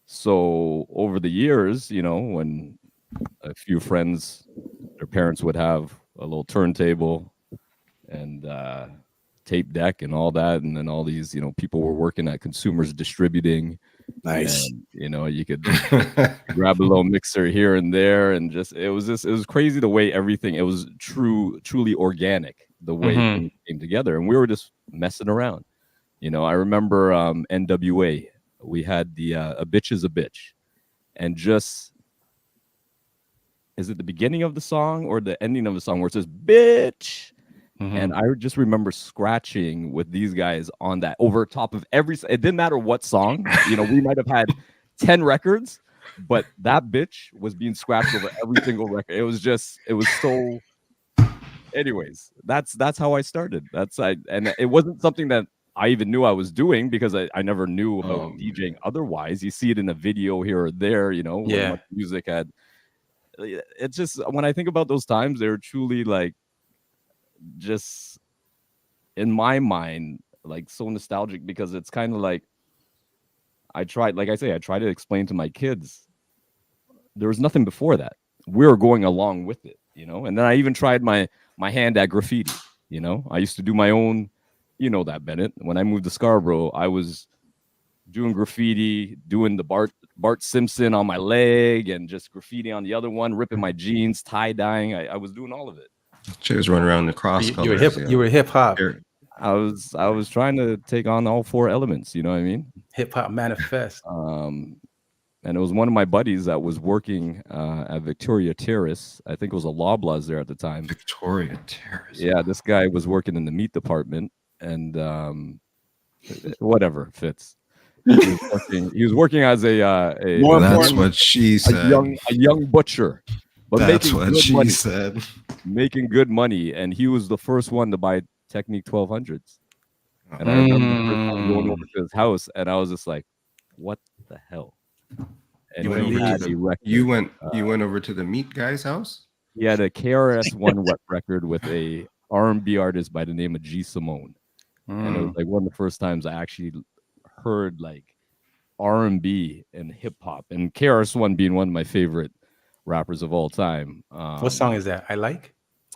So over the years, when a few friends, their parents would have a little turntable and tape deck and all that, and then all these, people were working at Consumers Distributing. Nice. And, you could grab a little mixer here and there, and it was crazy the way everything, it was truly organic, the way things came together, and we were just messing around. I remember NWA. We had the "A Bitch Is a Bitch," and just, is it the beginning of the song or the ending of the song where it says "bitch"? And I just remember scratching with these guys on that over top of it didn't matter what song. We might have had 10 records, but that bitch was being scratched over every single record. It was so. Anyways, that's how I started. And it wasn't something that I even knew I was doing because I never knew about DJing otherwise. You see it in a video here or there, when much music had. It's just, when I think about those times, they were truly like, just in my mind, like so nostalgic, because it's kind of like I tried to explain to my kids there was nothing before that. We were going along with it, and then I even tried my hand at graffiti. I used to do my own, that, Bennett. When I moved to Scarborough, I was doing graffiti, doing the Bart Simpson on my leg and just graffiti on the other one, ripping my jeans, tie-dyeing. I was doing all of it. She was running around the cross colors. You were hip hop. I was trying to take on all four elements. You know what I mean? Hip hop manifest. And it was one of my buddies that was working at Victoria Terrace. I think it was a Loblaws there at the time. Victoria Terrace. Yeah, this guy was working in the meat department, and whatever fits. He was working as a that's what she said. A young butcher. But that's what she said. Making good money, and he was the first one to buy Technique 1200s. And I remember the first time going over to his house, and I was just like, "What the hell?" And you went over to the meat guy's house. He had a KRS-One record with a R&B artist by the name of G. Simone, and it was like one of the first times I actually heard like R&B and hip hop, and KRS-One being one of my favorite rappers of all time. What song is that? I like.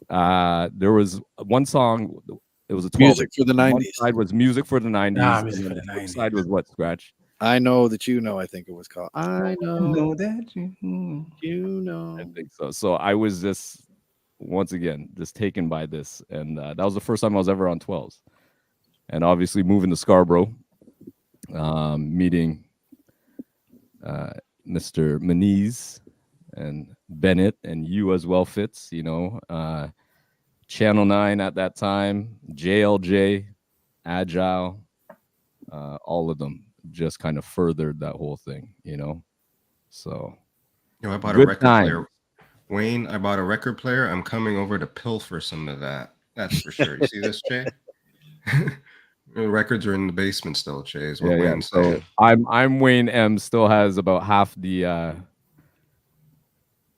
There was one song. It was a 12. Music for the 90s. One side was music for the 90s. Music for the 90s. 90s. Side was what, Scratch? I know that I think it was called. I know that you know. I think so. So I was just, once again, just taken by this, and that was the first time I was ever on 12s. And obviously moving to Scarborough, meeting Mr. Maniz and Bennett and you as well, Fitz, you know, Channel 9 at that time, JLJ, Agile, all of them just kind of furthered that whole thing, you know. So I bought a good record time. player. Wayne, I bought a record player. I'm coming over to pilfer some of that. That's for sure. You see this, Jay? The records are in the basement still, Jay, is what Wayne's saying. I'm Wayne M. Still has about half the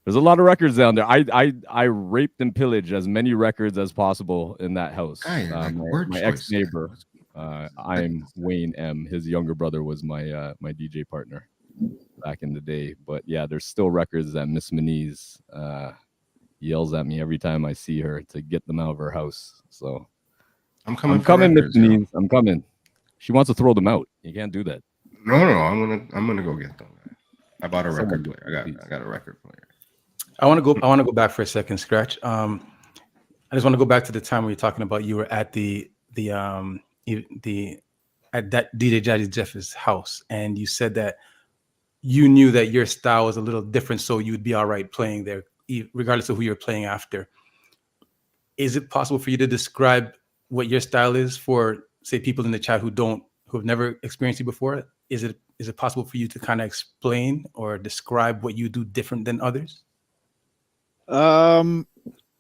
there's a lot of records down there. I raped and pillaged as many records as possible in that house. Guy, like word my choice ex-neighbor. there. I'm Wayne M. His younger brother was my my DJ partner back in the day. But yeah, there's still records that Miss Manise yells at me every time I see her to get them out of her house. So I'm coming, Miss Manise. I'm coming. She wants to throw them out. You can't do that. No, I'm gonna go get them. I bought a record player. I got a record player. I want to go back for a second, Scratch. I just want to go back to the time where you're talking about you were at the at that DJ Jazzy Jeff's house, and you said that you knew that your style was a little different, so you'd be all right playing there, regardless of who you're playing after. Is it possible for you to describe what your style is for, say, people in the chat who have never experienced you before? Is it possible for you to kind of explain or describe what you do different than others? I'm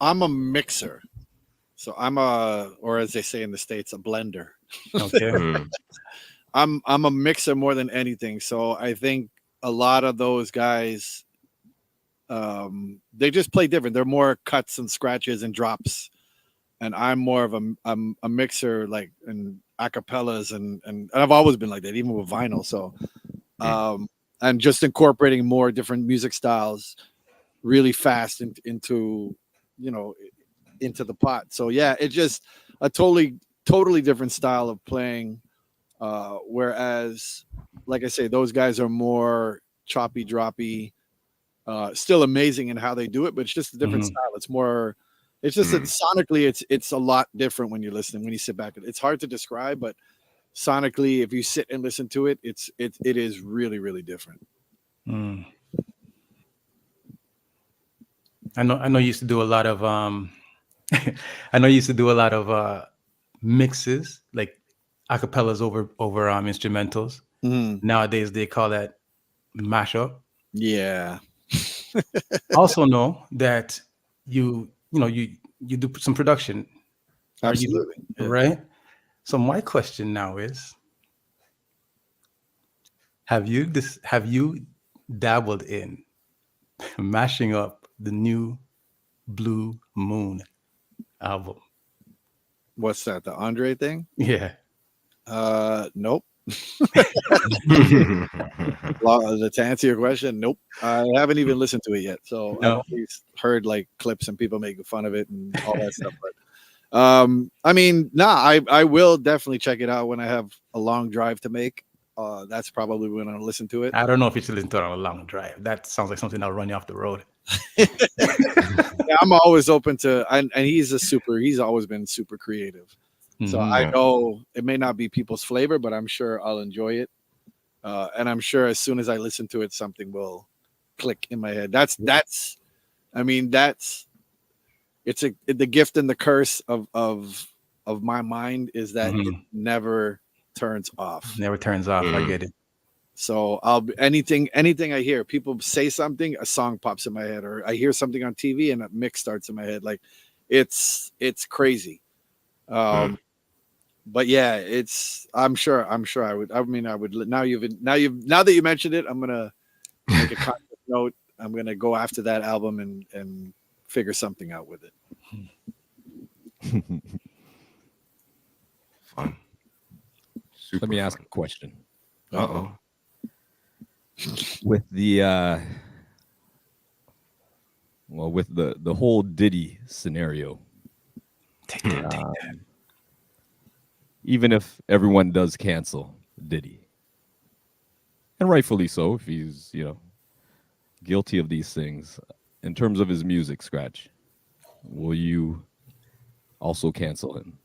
a mixer. So or as they say in the States, a blender. Okay. I'm a mixer more than anything. So I think a lot of those guys, they just play different. They're more cuts and scratches and drops. And I'm more of a mixer, like, and acapellas, and I've always been like that, even with vinyl. So, and just incorporating more different music styles really fast into the pot. So yeah, it's just a totally different style of playing. Whereas, like I say, those guys are more choppy, droppy, still amazing in how they do it, but it's just a different style. It's more. It's just that sonically, it's a lot different when you're listening. When you sit back, it's hard to describe, but sonically, if you sit and listen to it, it is really, really different. I know you used to do a lot of I know you used to do a lot of mixes, like acapellas over instrumentals. Nowadays they call that mashup. Yeah. Also know that you do some production. Absolutely. Right? So my question now is, have you dabbled in mashing up the new Blue Moon album? What's that? The Andre thing? Yeah. Nope. To answer your question, nope. I haven't even listened to it yet. So No. I've always heard like clips and people making fun of it and all that stuff. But I mean, I will definitely check it out when I have a long drive to make. That's probably when I'll listen to it. I don't know if you should listen to it on a long drive. That sounds like something that'll run you off the road. Yeah, I'm always open to, and he's always been super creative. So I know it may not be people's flavor, but I'm sure I'll enjoy it. And I'm sure as soon as I listen to it, something will click in my head. It's the gift and the curse of my mind is that it never turns off. Never turns off. I get it. So anything I hear, people say something, a song pops in my head, or I hear something on TV and a mix starts in my head. Like it's crazy. But yeah, I'm sure I would. I mean, I would. Now that you mentioned it, I'm gonna make a conscious note. I'm gonna go after that album and figure something out with it. Fun. Let me ask a question. Uh-oh. With the with the whole Diddy scenario, Take that. even if everyone does cancel Diddy, and rightfully so, if he's guilty of these things, in terms of his music, Scratch, will you also cancel him?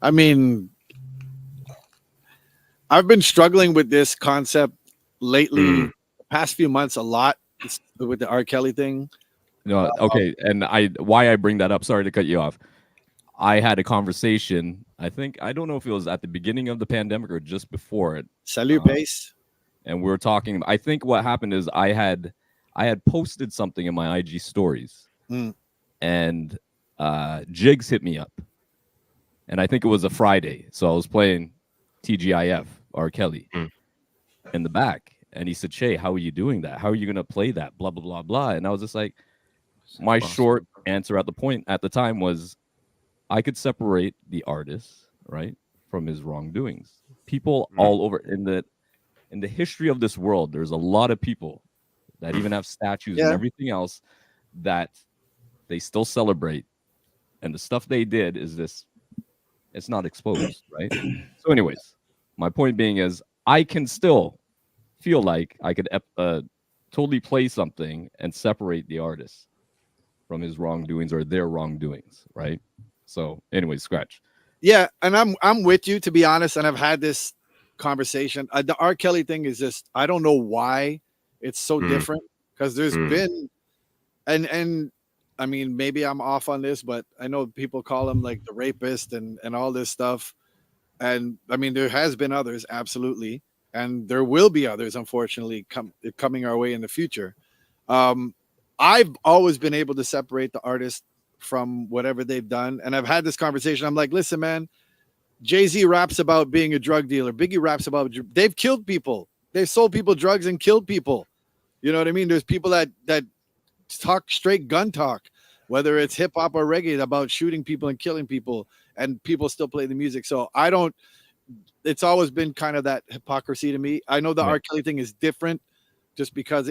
I mean, I've been struggling with this concept lately, the past few months a lot, with the R. Kelly thing. No, okay, and why I bring that up. Sorry to cut you off. I had a conversation. I don't know if it was at the beginning of the pandemic or just before it. Salute Pace. And we were talking. I think what happened is I had posted something in my IG stories, and Jigs hit me up, and I think it was a Friday, so I was playing TGIF R. Kelly in the back, and he said, "Shay, how are you doing that? How are you gonna play that? Blah blah blah blah." And I was just like, my short answer at the time was, I could separate the artist, right, from his wrongdoings. People all over in the history of this world, there's a lot of people that even have statues and everything else that they still celebrate, and the stuff they did is it's not exposed, right? So anyways, my point being is I can still feel like I could totally play something and separate the artist from his wrongdoings or their wrongdoings, right? So anyways, scratch. Yeah, and I'm with you, to be honest, and I've had this conversation. The R. Kelly thing is just, I don't know why it's so different, because there's been, and I mean, maybe I'm off on this, but I know people call him like the rapist and all this stuff. And I mean, there has been others, absolutely. And there will be others, unfortunately, coming our way in the future. I've always been able to separate the artist from whatever they've done. And I've had this conversation. I'm like, listen, man, Jay-Z raps about being a drug dealer. Biggie raps about, they've killed people. They've sold people drugs and killed people. You know what I mean? There's people that talk straight gun talk, whether it's hip hop or reggae, about shooting people and killing people, and people still play the music. So it's always been kind of that hypocrisy to me. I know the R. Kelly thing is different just because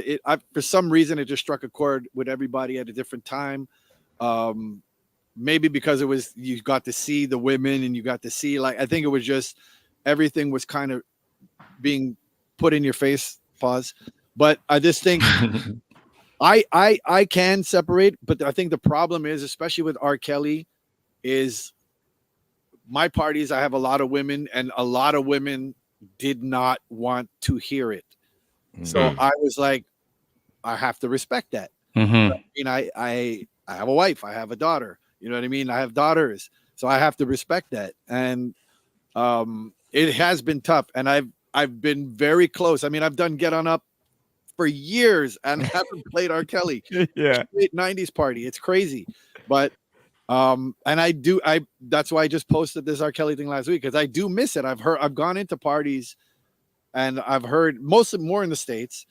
for some reason it just struck a chord with everybody at a different time. Maybe because you got to see the women and you got to see, like, I think it was just everything was kind of being put in your face. Pause. But I just think I can separate, but I think the problem is, especially with R. Kelly, is my parties, I have a lot of women, and a lot of women did not want to hear it. So I was like, I have to respect that. I mean, I have a wife, I have a daughter, you know what I mean? I have daughters, so I have to respect that. And it has been tough, and I've been very close. I mean, I've done Get On Up for years and haven't played R. Kelly. Yeah. Late 90s party. It's crazy. But and that's why I just posted this R. Kelly thing last week, because I do miss it. I've gone into parties and I've heard more in the States.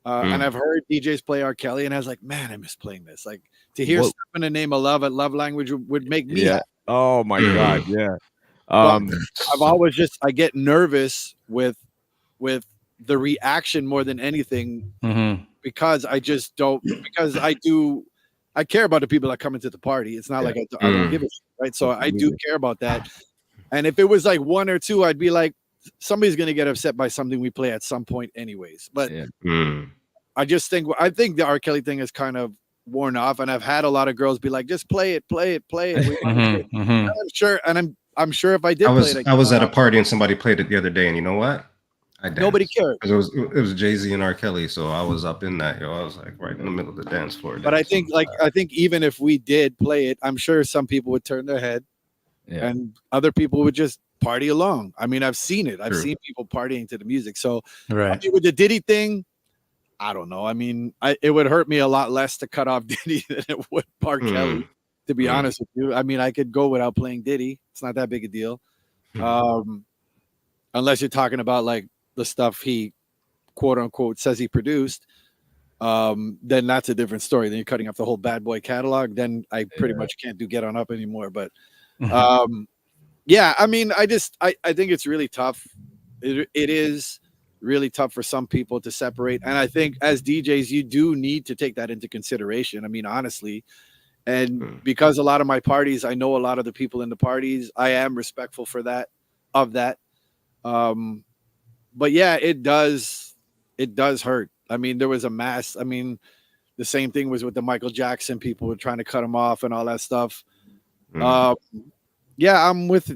And I've heard DJs play R. Kelly, and I was like, man, I miss playing this. Like, to hear stuff in the name of love at Love Language would make me happy. Oh my God, yeah. I've always I get nervous with the reaction more than anything, because I just don't, because I care about the people that come into the party. It's not like I don't give a shit, right? So I do care about that. And if it was like one or two, I'd be like, somebody's going to get upset by something we play at some point anyways. But I think the R. Kelly thing is kind of worn off, and I've had a lot of girls be like, just play it. I'm sure. And I'm sure if I did play it, I was at a party and somebody played it the other day, and you know what? Nobody cared. It was Jay-Z and R. Kelly, so I was up in that. I was like right in the middle of the dance floor. But I think even if we did play it, I'm sure some people would turn their head, and other people would just party along. I mean, I've seen it. I've seen people partying to the music. So with the Diddy thing, I don't know. I mean, it would hurt me a lot less to cut off Diddy than it would R. Kelly, to be honest with you. I mean, I could go without playing Diddy. It's not that big a deal. Unless you're talking about like the stuff he quote unquote says he produced, then that's a different story. Then you're cutting off the whole Bad Boy catalog. Then I pretty much can't do Get On Up anymore. But I mean, I think it's really tough. It is really tough for some people to separate. And I think as DJs, you do need to take that into consideration. I mean, honestly, and because a lot of my parties, I know a lot of the people in the parties, I am respectful of that. But yeah, it does hurt. I mean, there was a mass. I mean, the same thing was with the Michael Jackson. People were trying to cut him off and all that stuff. Yeah, I'm with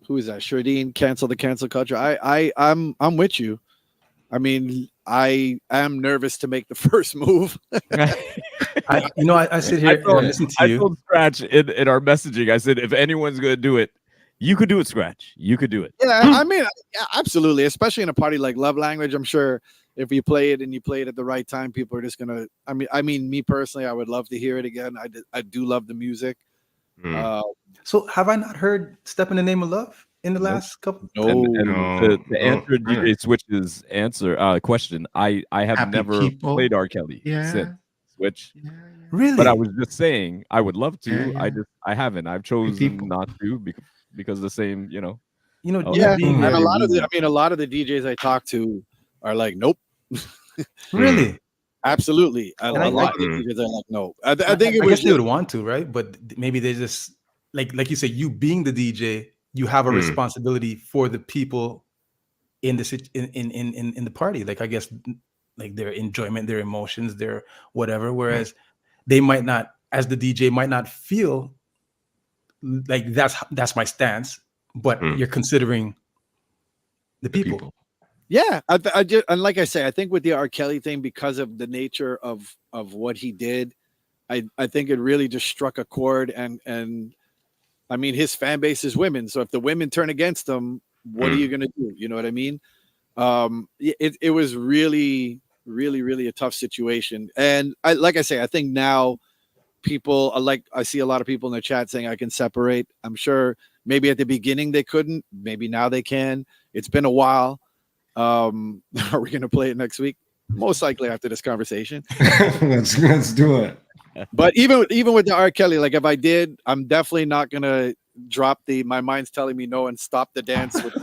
who is that? Shardine, cancel the cancel culture. I'm with you. I mean, I am nervous to make the first move. I sit here and I listen to I you. told Scratch in our messaging, I said, if anyone's going to do it, you could do it, Scratch. You could do it. Yeah, I mean, yeah, absolutely. Especially in a party like Love Language, I'm sure if you play it and you play it at the right time, people are just gonna. I mean, me personally, I would love to hear it again. I do love the music. So have I not heard "Step in the Name of Love" in the last couple? And No, to answer really. DJ Switch's question, I have Happy never people. played R. Kelly since Switch. Yeah, Really? But I was just saying I would love to. Yeah, yeah. I haven't. I've chosen not to because the same, you Yeah, being and here. a lot of the DJs I talk to are like, nope. Really? Absolutely. A And lot of the DJs are like, no. I think it I was guess they would want to, right? But maybe they just like you said, you being the DJ, you have a responsibility for the people in the in the party. Like I guess like their enjoyment, their emotions, their whatever. Whereas they might not, as the DJ, might not feel like that's my stance, but you're considering the people. Yeah, I just, and like I say, I think with the R. Kelly thing, because of the nature of what he did, I think it really just struck a chord. And I mean, his fan base is women, so if the women turn against him, what are you gonna do? You know what I mean? It was really, really, really a tough situation. And like I say, I think now people are like, I see a lot of people in the chat saying I can separate. I'm sure maybe at the beginning they couldn't, maybe now they can. It's been a while. Are we going to play it next week? Most likely after this conversation. let's do it. But even with the R. Kelly, like if I did, I'm definitely not going to drop my mind's telling me no and stop the dance with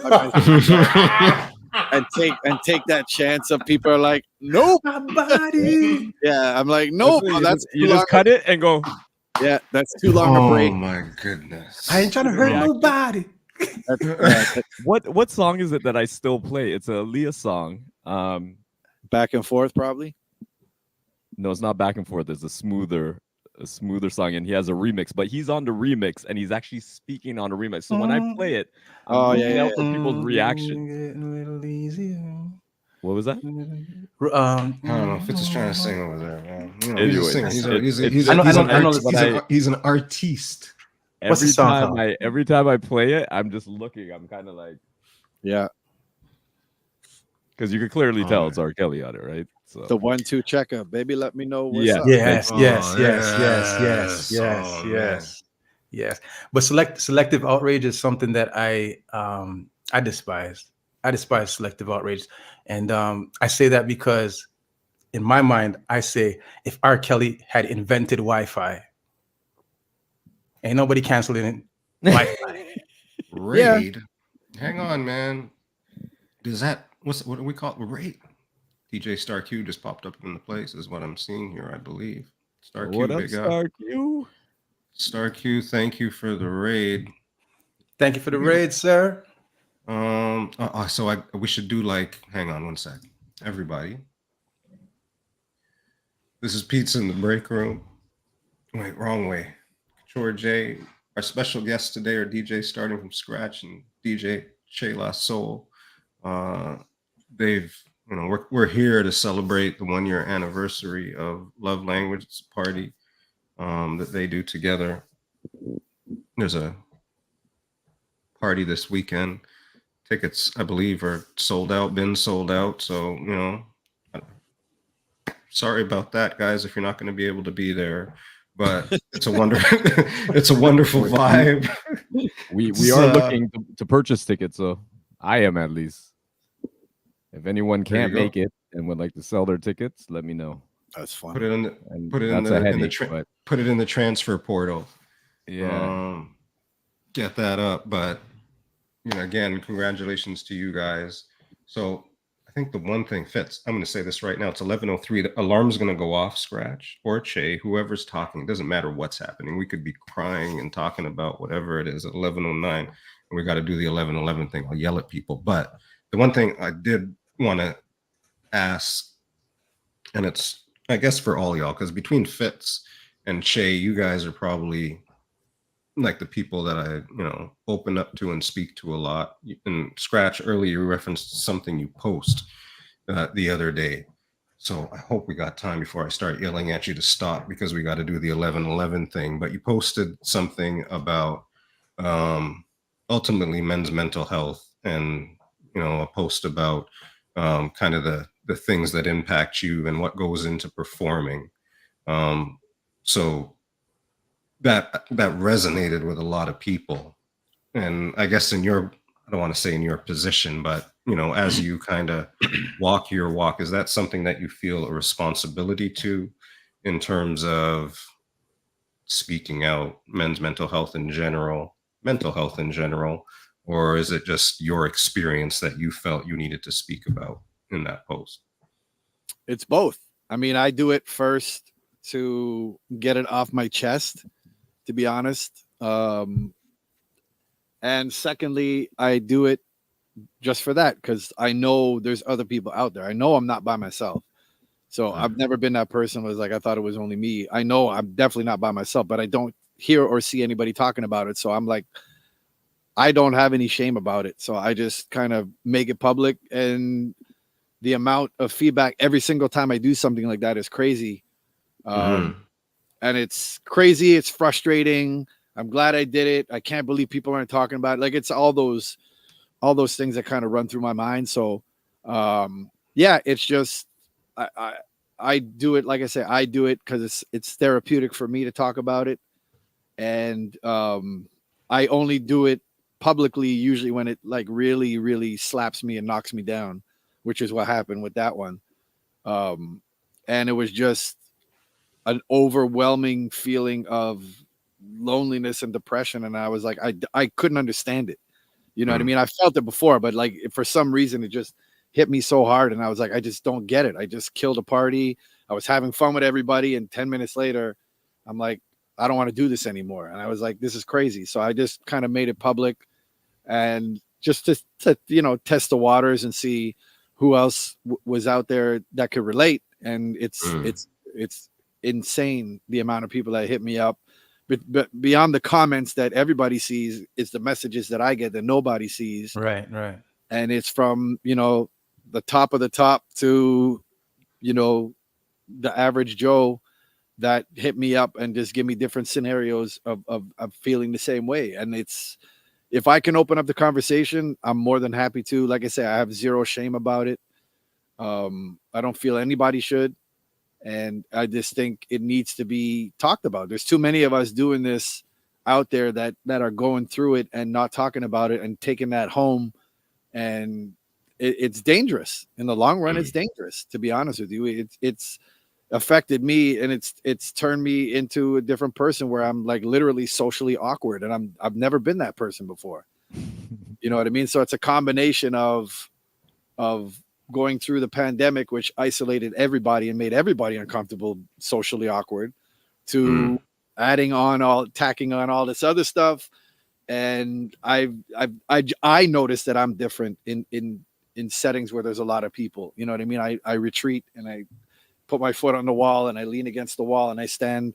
and take that chance of people are like, nope, my body. Yeah, I'm like, nope. You just cut it and go. Yeah, that's too long a break. Oh my goodness! I ain't trying to hurt nobody. What song is it that I still play? It's a Leah song. Back and Forth, probably. No, it's not Back and Forth. It's a smoother song, and he has a remix. But he's on the remix, and he's actually speaking on the remix. So when I play it, I'm looking out for people's reaction. Getting a little easier. What was that? I don't know. Fitz is trying to sing over there, man. He's a singer. He's an artiste. What's the song called? Every time I play it, I'm just looking. I'm kind of like, yeah, because you can clearly tell it's R. Kelly on it, right? So the 1-2 checker, baby, let me know what's up. Yes. But selective outrage is something that I despise. I despise selective outrage, and I say that because in my mind, I say if R. Kelly had invented Wi-Fi, ain't nobody canceling Wi-Fi. Raid. Hang on, man. What do we call it? Raid. DJ Star Q just popped up in the place, is what I'm seeing here, I believe. Star Q, what up, big Star up. Q? Star Q, thank you for the raid. Thank you for the raid, sir. So we should do hang on one sec. Everybody. This is Pizza in the Break Room. Wait, wrong way. Couture J. Our special guests today are DJ Starting from Scratch and DJ Che La Soul. We're here to celebrate the 1-year anniversary of Love Language. It's a party that they do together. There's a party this weekend. Tickets, I believe, are been sold out. So, sorry about that, guys, if you're not going to be able to be there. But it's a wonderful vibe. We are looking to purchase tickets, so I am at least. If anyone can't make it and would like to sell their tickets, let me know. That's fine. Put it in the transfer portal. Yeah. Get that up. But again, congratulations to you guys. So I think the one thing fits. I'm going to say this right now. It's 11:03. The alarm's going to go off, Scratch or Che, whoever's talking. It doesn't matter what's happening. We could be crying and talking about whatever it is at 11:09, and we got to do the 11:11 thing. I'll yell at people. But the one thing I did want to ask, and it's, I guess, for all y'all, because between Fitz and Che, you guys are probably like the people that I, open up to and speak to a lot. And Scratch, earlier you referenced something you post the other day. So I hope we got time before I start yelling at you to stop, because we got to do the 11-11 thing. But you posted something about ultimately men's mental health, and a post about kind of the things that impact you and what goes into performing. So that resonated with a lot of people. And I guess I don't want to say in your position, but as you kind of walk your walk, is that something that you feel a responsibility to, in terms of speaking out men's mental health in general, or is it just your experience that you felt you needed to speak about in that post? It's both. I mean, I do it first to get it off my chest, to be honest. And secondly, I do it just for that, because I know there's other people out there. I know I'm not by myself. So I've never been that person who was like, I thought it was only me. I know I'm definitely not by myself, but I don't hear or see anybody talking about it. So I'm like, I don't have any shame about it. So I just kind of make it public. And the amount of feedback every single time I do something like that is crazy. And it's crazy. It's frustrating. I'm glad I did it. I can't believe people aren't talking about it. Like, it's all those things that kind of run through my mind. So, yeah, it's just, I do it. Like I say, I do it because it's therapeutic for me to talk about it. And, I only do it publicly, usually when it like really, really slaps me and knocks me down, which is what happened with that one. And it was just an overwhelming feeling of loneliness and depression. And I was like, I couldn't understand it. You know what I mean? I felt it before, but like for some reason it just hit me so hard. And I was like, I just don't get it. I just killed a party. I was having fun with everybody. And 10 minutes later, I'm like, I don't want to do this anymore. And I was like, this is crazy. So I just kind of made it public, and just to test the waters and see who else was out there that could relate. And it's insane the amount of people that hit me up. But beyond the comments that everybody sees, it's the messages that I get that nobody sees. Right. And it's from, the top of the top to, the average Joe that hit me up and just give me different scenarios of feeling the same way. And if I can open up the conversation, I'm more than happy to. Like I say, I have zero shame about it. I don't feel anybody should. And I just think it needs to be talked about. There's too many of us doing this out there that are going through it and not talking about it and taking that home. And it's dangerous in the long run. It's dangerous, to be honest with you. It's affected me, and it's turned me into a different person where I'm like literally socially awkward, and I've never been that person before. You know what I mean? So it's a combination of going through the pandemic, which isolated everybody and made everybody uncomfortable, socially awkward, to tacking on all this other stuff. And I noticed that I'm different in settings where there's a lot of people. You know what I mean? I retreat, and I put my foot on the wall, and I lean against the wall, and I stand.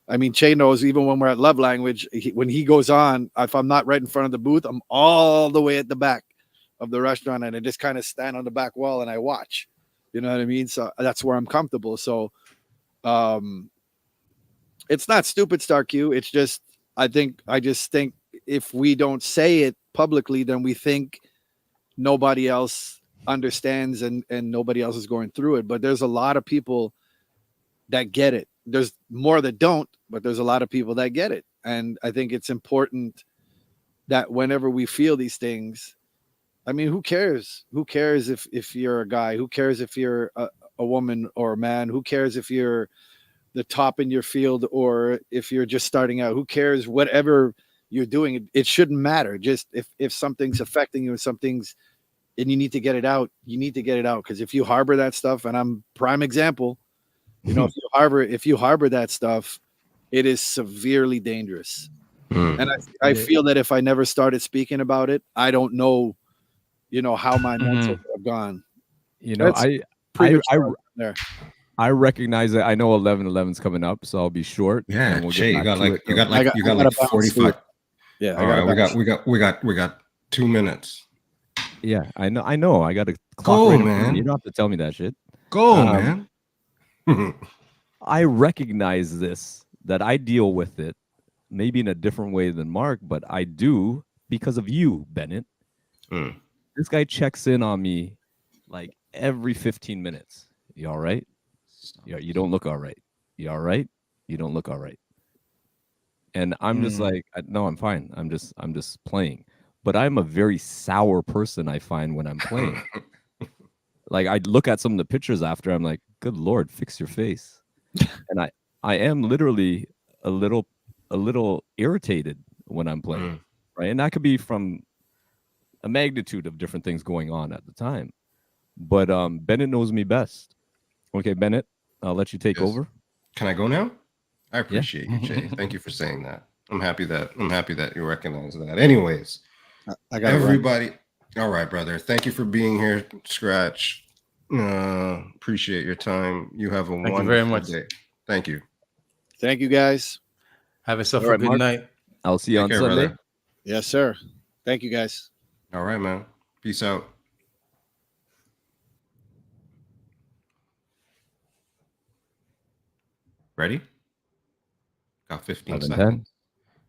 I mean, Che knows, even when we're at Love Language, when he goes on, if I'm not right in front of the booth, I'm all the way at the back of the restaurant, and I just kind of stand on the back wall and I watch. You know what I mean? So that's where I'm comfortable. So it's not stupid, Star Q. It's just I just think if we don't say it publicly, then we think nobody else understands and nobody else is going through it. But there's a lot of people that get it. There's more that don't, but there's a lot of people that get it. And I think it's important that whenever we feel these things, I mean, who cares? Who cares if you're a guy? Who cares if you're a woman or a man? Who cares if you're the top in your field or if you're just starting out? Who cares? Whatever you're doing, it shouldn't matter. Just if something's affecting you and you need to get it out, you need to get it out. Because if you harbor that stuff, and I'm prime example, if you harbor that stuff, it is severely dangerous. And I feel that if I never started speaking about it, I don't know, how my mental would have gone. I recognize that. I know 11-11's coming up, so I'll be short. Yeah, we'll Shay, you got like 45. Yeah, all right, we got 2 minutes. Yeah, I know. I know. I got a clock Go, right in front of me. man. You don't have to tell me that shit. Go, Um, man. I recognize this, that I deal with it maybe in a different way than Mark, but I do because of you, Bennett. Mm. This guy checks in on me like every 15 minutes. You all right? Yeah, you don't look all right. You all right? You don't look all right. And I'm just like, no, I'm fine. I'm just playing. But I'm a very sour person, I find, when I'm playing. Like I look at some of the pictures after, I'm like, good Lord, fix your face. And I am literally a little irritated when I'm playing. Mm. Right. And that could be from a magnitude of different things going on at the time. But Bennett knows me best. Okay, Bennett, I'll let you take Yes. over. Can I go now? I Yeah. appreciate you, Jay. Thank you for saying that. I'm happy that you recognize that. Anyways, I got everybody. All right, brother. Thank you for being here, Scratch. Appreciate your time. You have a Thank you wonderful very much. day. Thank you. Thank you, guys. Have yourself All a right, good Mark. night. I'll see you Take on care, Sunday. brother. Yes, sir. Thank you, guys. All right, man. Peace out. Ready? Got 15 11:10. seconds.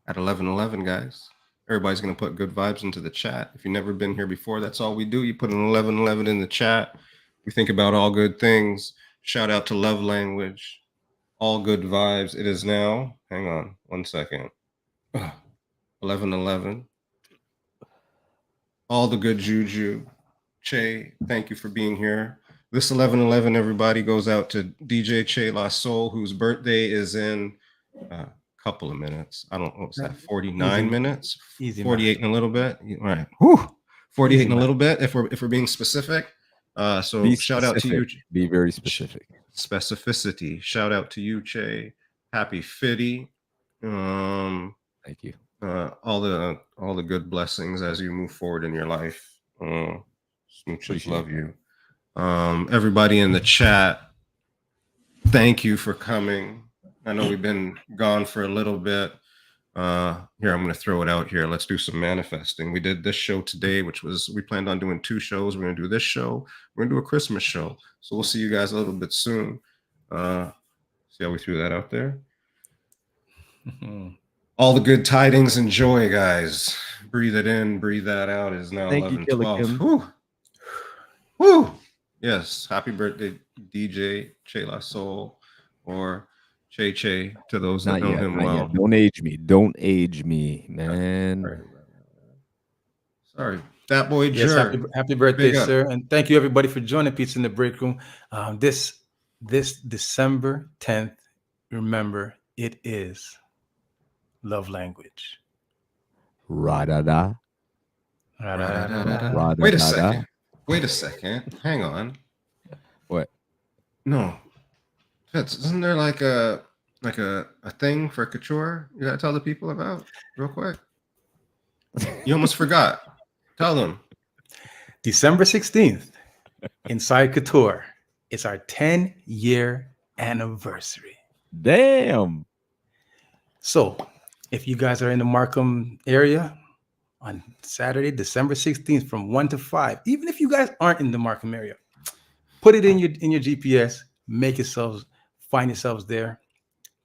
At 11:11, guys. Everybody's going to put good vibes into the chat. If you've never been here before, that's all we do. You put an 11:11 in the chat. We think about all good things. Shout out to Love Language. All good vibes. It is now. Hang on 1 second. 11:11. All the good juju. Che, thank you for being here. This 11:11, everybody, goes out to DJ Che La Soul, whose birthday is in a couple of minutes. I don't know what's that, 49 Easy. minutes? Easy, 48 man. in a little bit. Right. Whew. 48 Easy, in a man. little bit, if we're being specific. So Be shout out to you. specific. Be very specific. Specificity. Shout out to you, Che. Happy Fitty. Thank you. All the good blessings as you move forward in your life. Smooches, Appreciate love you. Everybody in the chat, thank you for coming. I know we've been gone for a little bit. Here, I'm going to throw it out here. Let's do some manifesting. We did this show today, which was, we planned on doing 2 shows. We're going to do this show. We're going to do a Christmas show. So we'll see you guys a little bit soon. See how we threw that out there? All the good tidings and joy, guys. Breathe it in, breathe that out. It is now Thank you, 11:12. Killikim. Whew. Woo! Yes, happy birthday, DJ Che La Soul, or Che Che to those that Not know yet. him Not well. yet. Don't age me. Don't age me, man. Sorry, that boy Yes, Jer. happy birthday, Big up. sir. And thank you, everybody, for joining Pizza in the Break Room. This December 10th, remember, it is Love Language. Ra-da-da. Ra-da-da-da-da. Ra-da-da-da. Wait a second. Wait a second. Hang on. What? No. Fitz, isn't there like a thing for couture you gotta tell the people about real quick? You almost forgot. Tell them. December 16th, Inside Couture. It's our 10-year anniversary. Damn. So if you guys are in the Markham area on Saturday, December 16th from 1 to 5, even if you guys aren't in the Markham area, put it in your GPS, find yourselves there.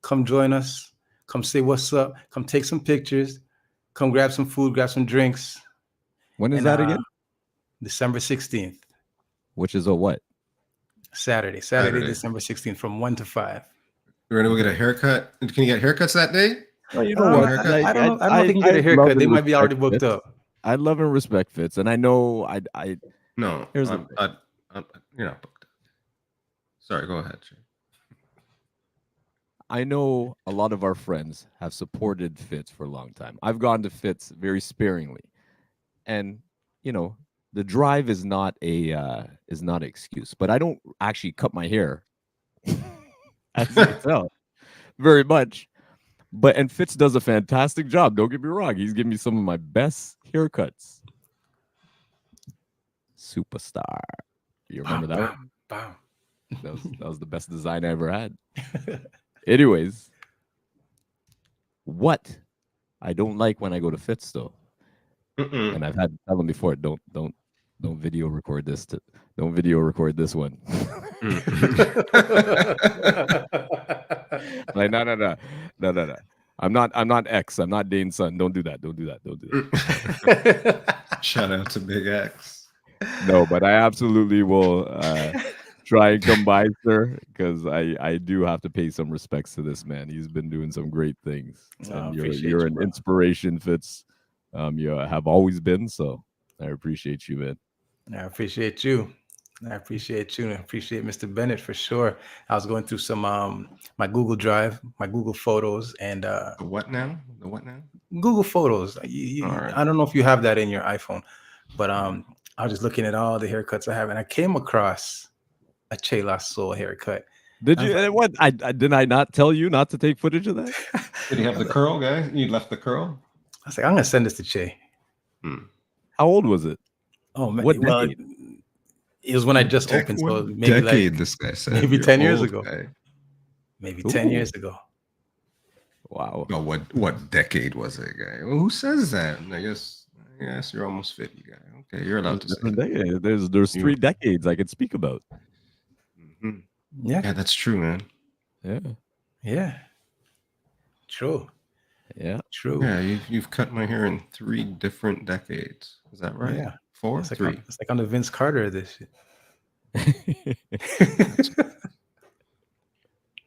Come join us. Come say what's up. Come take some pictures. Come grab some food, grab some drinks. When is that again? December 16th. Which is a what? Saturday, December 16th from 1 to 5. We're gonna go get a haircut. Can you get haircuts that day? Well, you I know don't what? know. I don't know if you can get a haircut. They might be already booked up. I love and respect Fitz, and I know I No, Here's the you're not booked up. Sorry, go ahead. Jay. I know a lot of our friends have supported Fitz for a long time. I've gone to Fitz very sparingly, and you know the drive is not an excuse. But I don't actually cut my hair, as you can tell, very much. And Fitz does a fantastic job. Don't get me wrong; he's giving me some of my best haircuts. Superstar, you remember that one? Bam. That was the best design I ever had. Anyways, what I don't like when I go to Fitz though, and I've had to tell them before, don't Don't video record this. Don't video record this one. Like no. I'm not X. I'm not Dane's son. Don't do that. Don't do that. Don't do that. Shout out to Big X. No, but I absolutely will try and come by, sir, because I do have to pay some respects to this man. He's been doing some great things, and you're an inspiration, Fitz. You have always been, so I appreciate you, man. I appreciate you. I appreciate you. And I appreciate Mr. Bennett for sure. I was going through some my Google Drive, my Google Photos, and The what now? Google Photos. All right. I don't know if you have that in your iPhone, but I was just looking at all the haircuts I have, and I came across a Che La Soul haircut. Did you? What? Did I not tell you not to take footage of that? Did he have the curl, guy? You left the curl? I was like, I'm gonna send this to Che. How old was it? Oh man, What well, decade? it was when I just opened, so What maybe decade, like this guy said. maybe You're 10 years old, ago. guy. maybe 10 Ooh. years ago. Wow. No, what decade was it, guy? Well, who says that? I guess you're almost 50, guy. Okay, you're allowed to say Different that. decades. There's 3 decades I could speak about. Mhm. Yeah, Yeah, that's true, man. Yeah. yeah, true, Yeah. true. Yeah, you've cut my hair in 3 different decades. Is that right? Yeah. 4, It's like 3. it's like on the Vince Carter of this shit.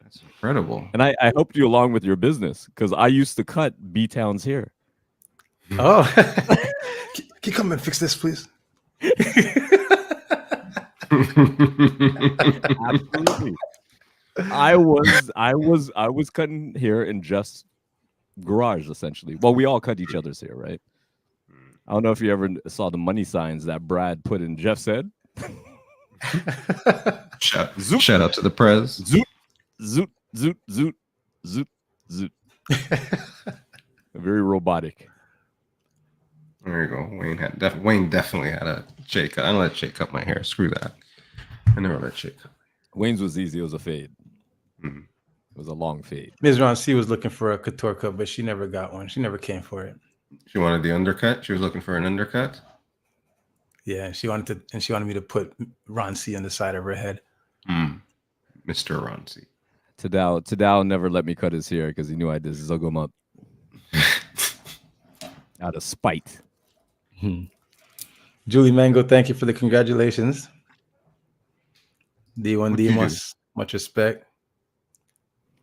That's incredible. And I helped you along with your business because I used to cut B-Town's hair. Oh, can you come and fix this, please? Absolutely. I was cutting hair in Jeff's garage, essentially. Well, we all cut each other's hair, right? I don't know if you ever saw the money signs that Brad put in Jeff's head. Shout out to the Prez. Zoot, zoot, zoot, zoot, zoot, zoot. Very robotic. There you go. Wayne definitely had a Che cut. I don't let Che cut my hair. Screw that. I never let Che cut. Wayne's was easy. It was a fade. Mhm. It was a long fade. Ms. Ron C was looking for a couture cut, but she never got one. She never came for it. She wanted the undercut. She was looking for an undercut. Yeah, she wanted me to put Ron C on the side of her head. Mr. Ronzi. Tadao never let me cut his hair because he knew I did zug him up out of spite. Julie Mango, thank you for the congratulations. D1 What'd you do? Demos, much respect.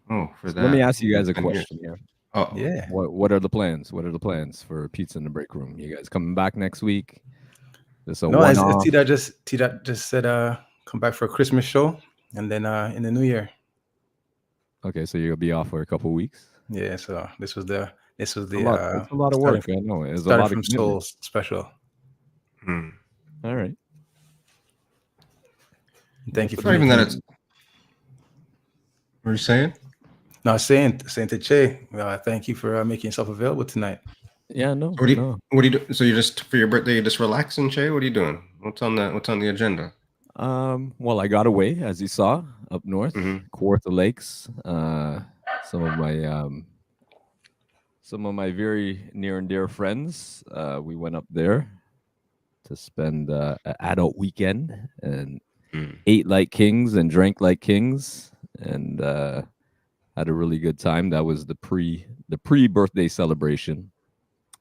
Oh, for that. Let me ask you guys a 10 years. question here. Oh, Yeah. What are the plans? What are the plans for Pizza in the Break Room? You guys coming back next week? This a No, as one-off? T-Dot just said come back for a Christmas show and then in the new year. Okay, so you'll be off for a couple weeks. Yeah, so this was the It's a lot of work. I know. It's a started lot from of Soul commitment. special. All right. Thank you it's for not even that making- it's. What are you saying? No, saying to Che, thank you for making yourself available tonight. Yeah, no. What do you no. What do you do? So you just for your birthday, you just relaxing, Che? What are you doing? What's on the agenda? Well, I got away, as you saw, up north, Kawartha Lakes. Some of my very near and dear friends. We went up there to spend an adult weekend and ate like kings and drank like kings and had a really good time. That was the pre-birthday celebration,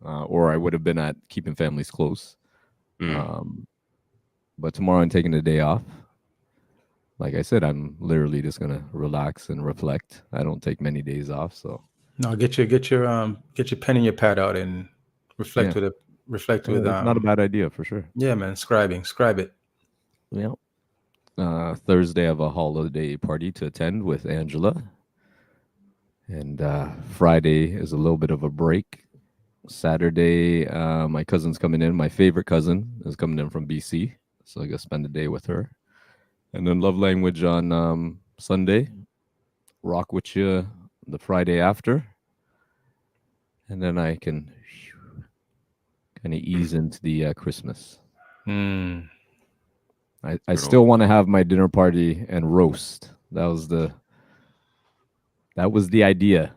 or I would have been at Keeping Families Close. But tomorrow I'm taking the day off. Like I said, I'm literally just gonna relax and reflect. I don't take many days off, so No, get your pen and your pad out and reflect with it's not a bad idea for sure. Yeah, man, scribe it. Yeah. Thursday I have a holiday party to attend with Angela, and Friday is a little bit of a break. Saturday, my cousin's coming in. My favorite cousin is coming in from BC, so I gotta spend the day with her. And then love language on Sunday. Rock with you the Friday after, and then I can kind of ease into the Christmas. I still want to have my dinner party and roast. That was the idea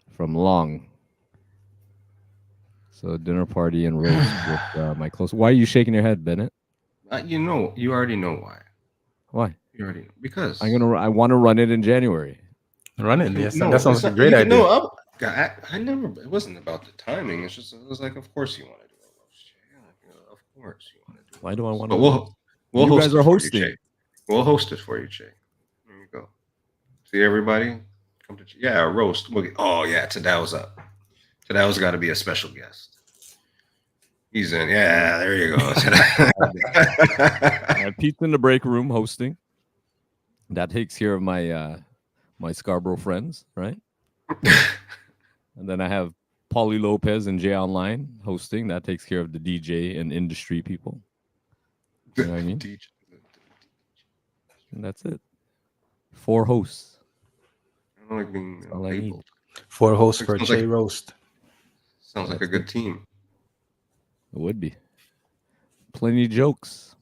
from long. So dinner party and roast with my close. Why are you shaking your head, Bennett? You already know why. Why? You already know. Because I want to run it in January. Run it. Yes, no, that sounds it's like a not, great idea. No, I never. It wasn't about the timing. It's just it was like, of course you want to do a roast, Jay. Like, of course you want to do. Why do I want But to? we'll You host guys it are for hosting. you, Jay. We'll host it for you, Jay. There you go. See everybody. Come to a roast. Oh yeah, Tadau's up. Tadau's got to be a special guest. He's in. Yeah, there you go. Pete's in the break room hosting. That takes care of my my Scarborough friends, right? And then I have Paulie Lopez and Jay Online hosting. That takes care of the DJ and industry people. You know what I mean? And that's it. 4 hosts. I don't like being all I need. labeled. 4 hosts for a Sounds Che like- roast. Sounds like a good team. It would be. Plenty of jokes.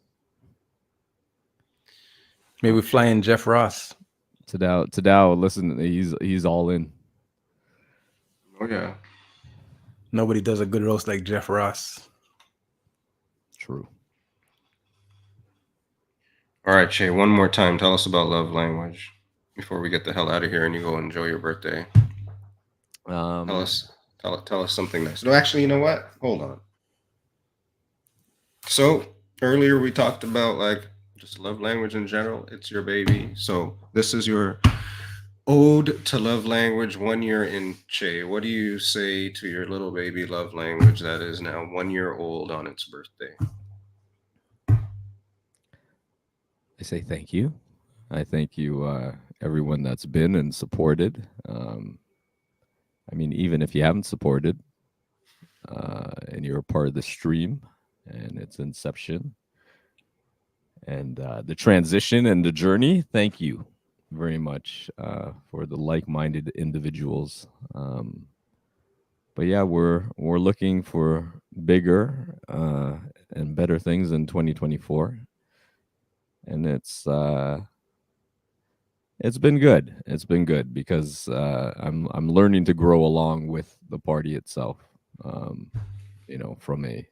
Maybe we fly in Jeff Ross. Tadao, listen, he's all in. Oh yeah. Nobody does a good roast like Jeff Ross. True. All right, Shay. One more time. Tell us about love language before we get the hell out of here and you go enjoy your birthday. Tell us something nice. No, actually, you know what? Hold on. So earlier we talked about like just love language in general. It's your baby. So this is your ode to love language 1 year in Che. What do you say to your little baby love language that is now 1 year old on its birthday? I say thank you. I thank you, everyone that's been and supported. I mean, even if you haven't supported and you're a part of the stream and its inception and the transition and the journey, thank you very much for the like-minded individuals. But yeah, we're looking for bigger and better things in 2024. And it's been good. It's been good because I'm learning to grow along with the party itself. You know, from a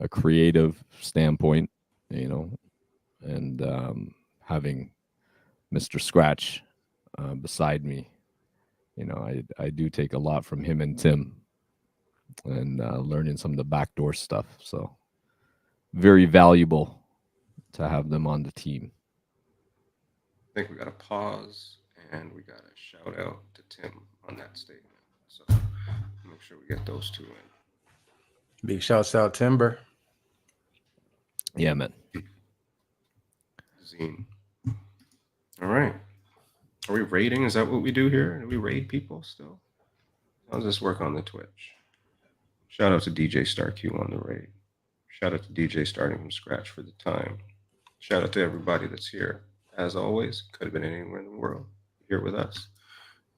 creative standpoint, you know, and having Mr. Scratch beside me, you know, I do take a lot from him and Tim, and learning some of the backdoor stuff. So very valuable to have them on the team. I think we got to pause and we got to shout out to Tim on that statement. So make sure we get those two in. Big shouts out Timber. Yeah, man. Zine. All right. Are we rating? Is that what we do here? Do we raid people still? How does this work on the Twitch? Shout out to DJ Star Q on the raid. Shout out to DJ starting from scratch for the time. Shout out to everybody that's here. As always, could have been anywhere in the world here with us.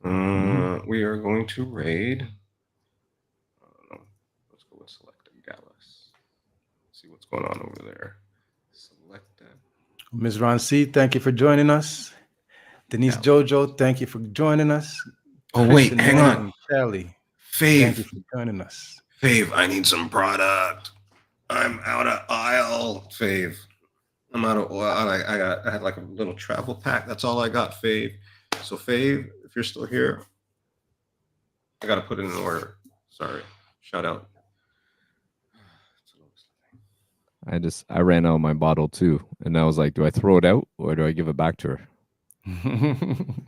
We are going to raid. Let's go with Selecta Gallus. See what's going on over there. Selecta. Ms. Ron C., thank you for joining us. Denise Jojo, thank you for joining us. Oh, wait, Kristen hang Manning on. and Kelly, thank you Fave, for joining us. Fave, I need some product. I'm out of aisle. Fave, I'm out of oil. I had like a little travel pack. That's all I got, Fave. So Fave, if you're still here, I got to put it in order. Sorry. Shout out. I ran out of my bottle too, and I was like, do I throw it out or do I give it back to her?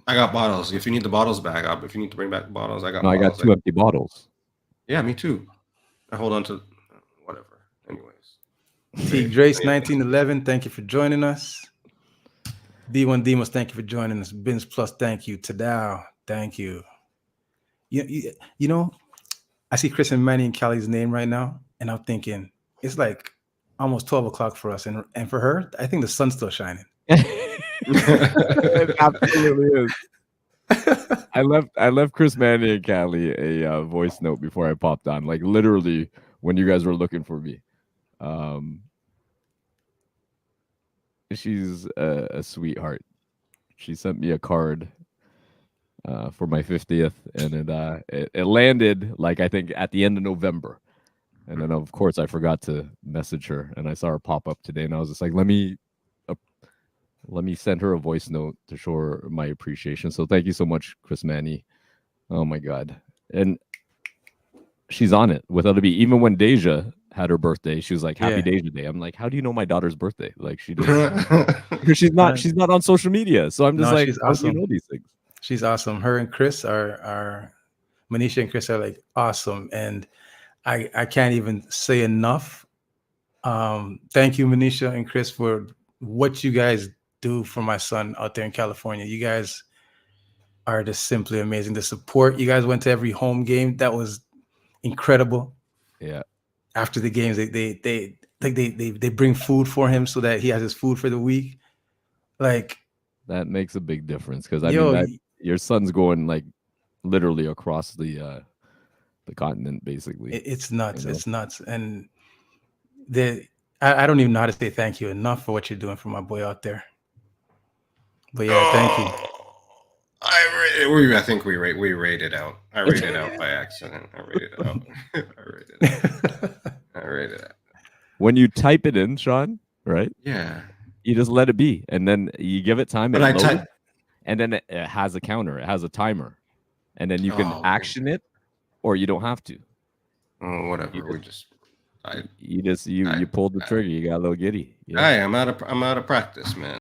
I got bottles. If you need the bottles back up, if you need to bring back the bottles, I got. No, I bottles. got 2 empty bottles. Yeah, me too. I hold on to whatever. Anyways. T. Drace 1911, thank you for joining us. D1 Demos, thank you for joining us. Bins Plus, thank you. Tadao, thank you. You know, I see Chris and Manny and Callie's name right now, and I'm thinking it's like almost 12 o'clock for us, and for her, I think the sun's still shining. It absolutely is. I left Chris Manny and Callie a voice note before I popped on, like literally when you guys were looking for me. She's a sweetheart. She sent me a card for my 50th, and it landed like I think at the end of November, And then of course I forgot to message her, and I saw her pop up today, and I was just like, let me send her a voice note to show her my appreciation. So thank you so much, Chris Manny. Oh my God. And she's on it without a beat. Even when Deja had her birthday, she was like, happy Deja Day. I'm like, how do you know my daughter's birthday? Like, she just because she's not on social media. So I'm just like, she's how do awesome. you know these things? She's awesome. Her and Chris are Manisha and Chris are like awesome. And I can't even say enough. Thank you, Manisha and Chris, for what you guys do for my son out there in California. You guys are just simply amazing. The support, you guys went to every home game. That was incredible. Yeah. After the games, they bring food for him so that he has his food for the week. Like, that makes a big difference, because I mean, your son's going like literally across the continent, basically. It's nuts. You know? It's nuts. And I don't even know how to say thank you enough for what you're doing for my boy out there. But yeah, thank you. I think we rated out. I rated out by accident. I rated out. I rated out. When you type it in, Sean, right? Yeah. You just let it be, and then you give it time. But I type, and then it has a counter. It has a timer, and then you can action it, or you don't have to. Oh, whatever. You pulled the trigger. You got a little giddy. Yeah. I'm out of practice, man.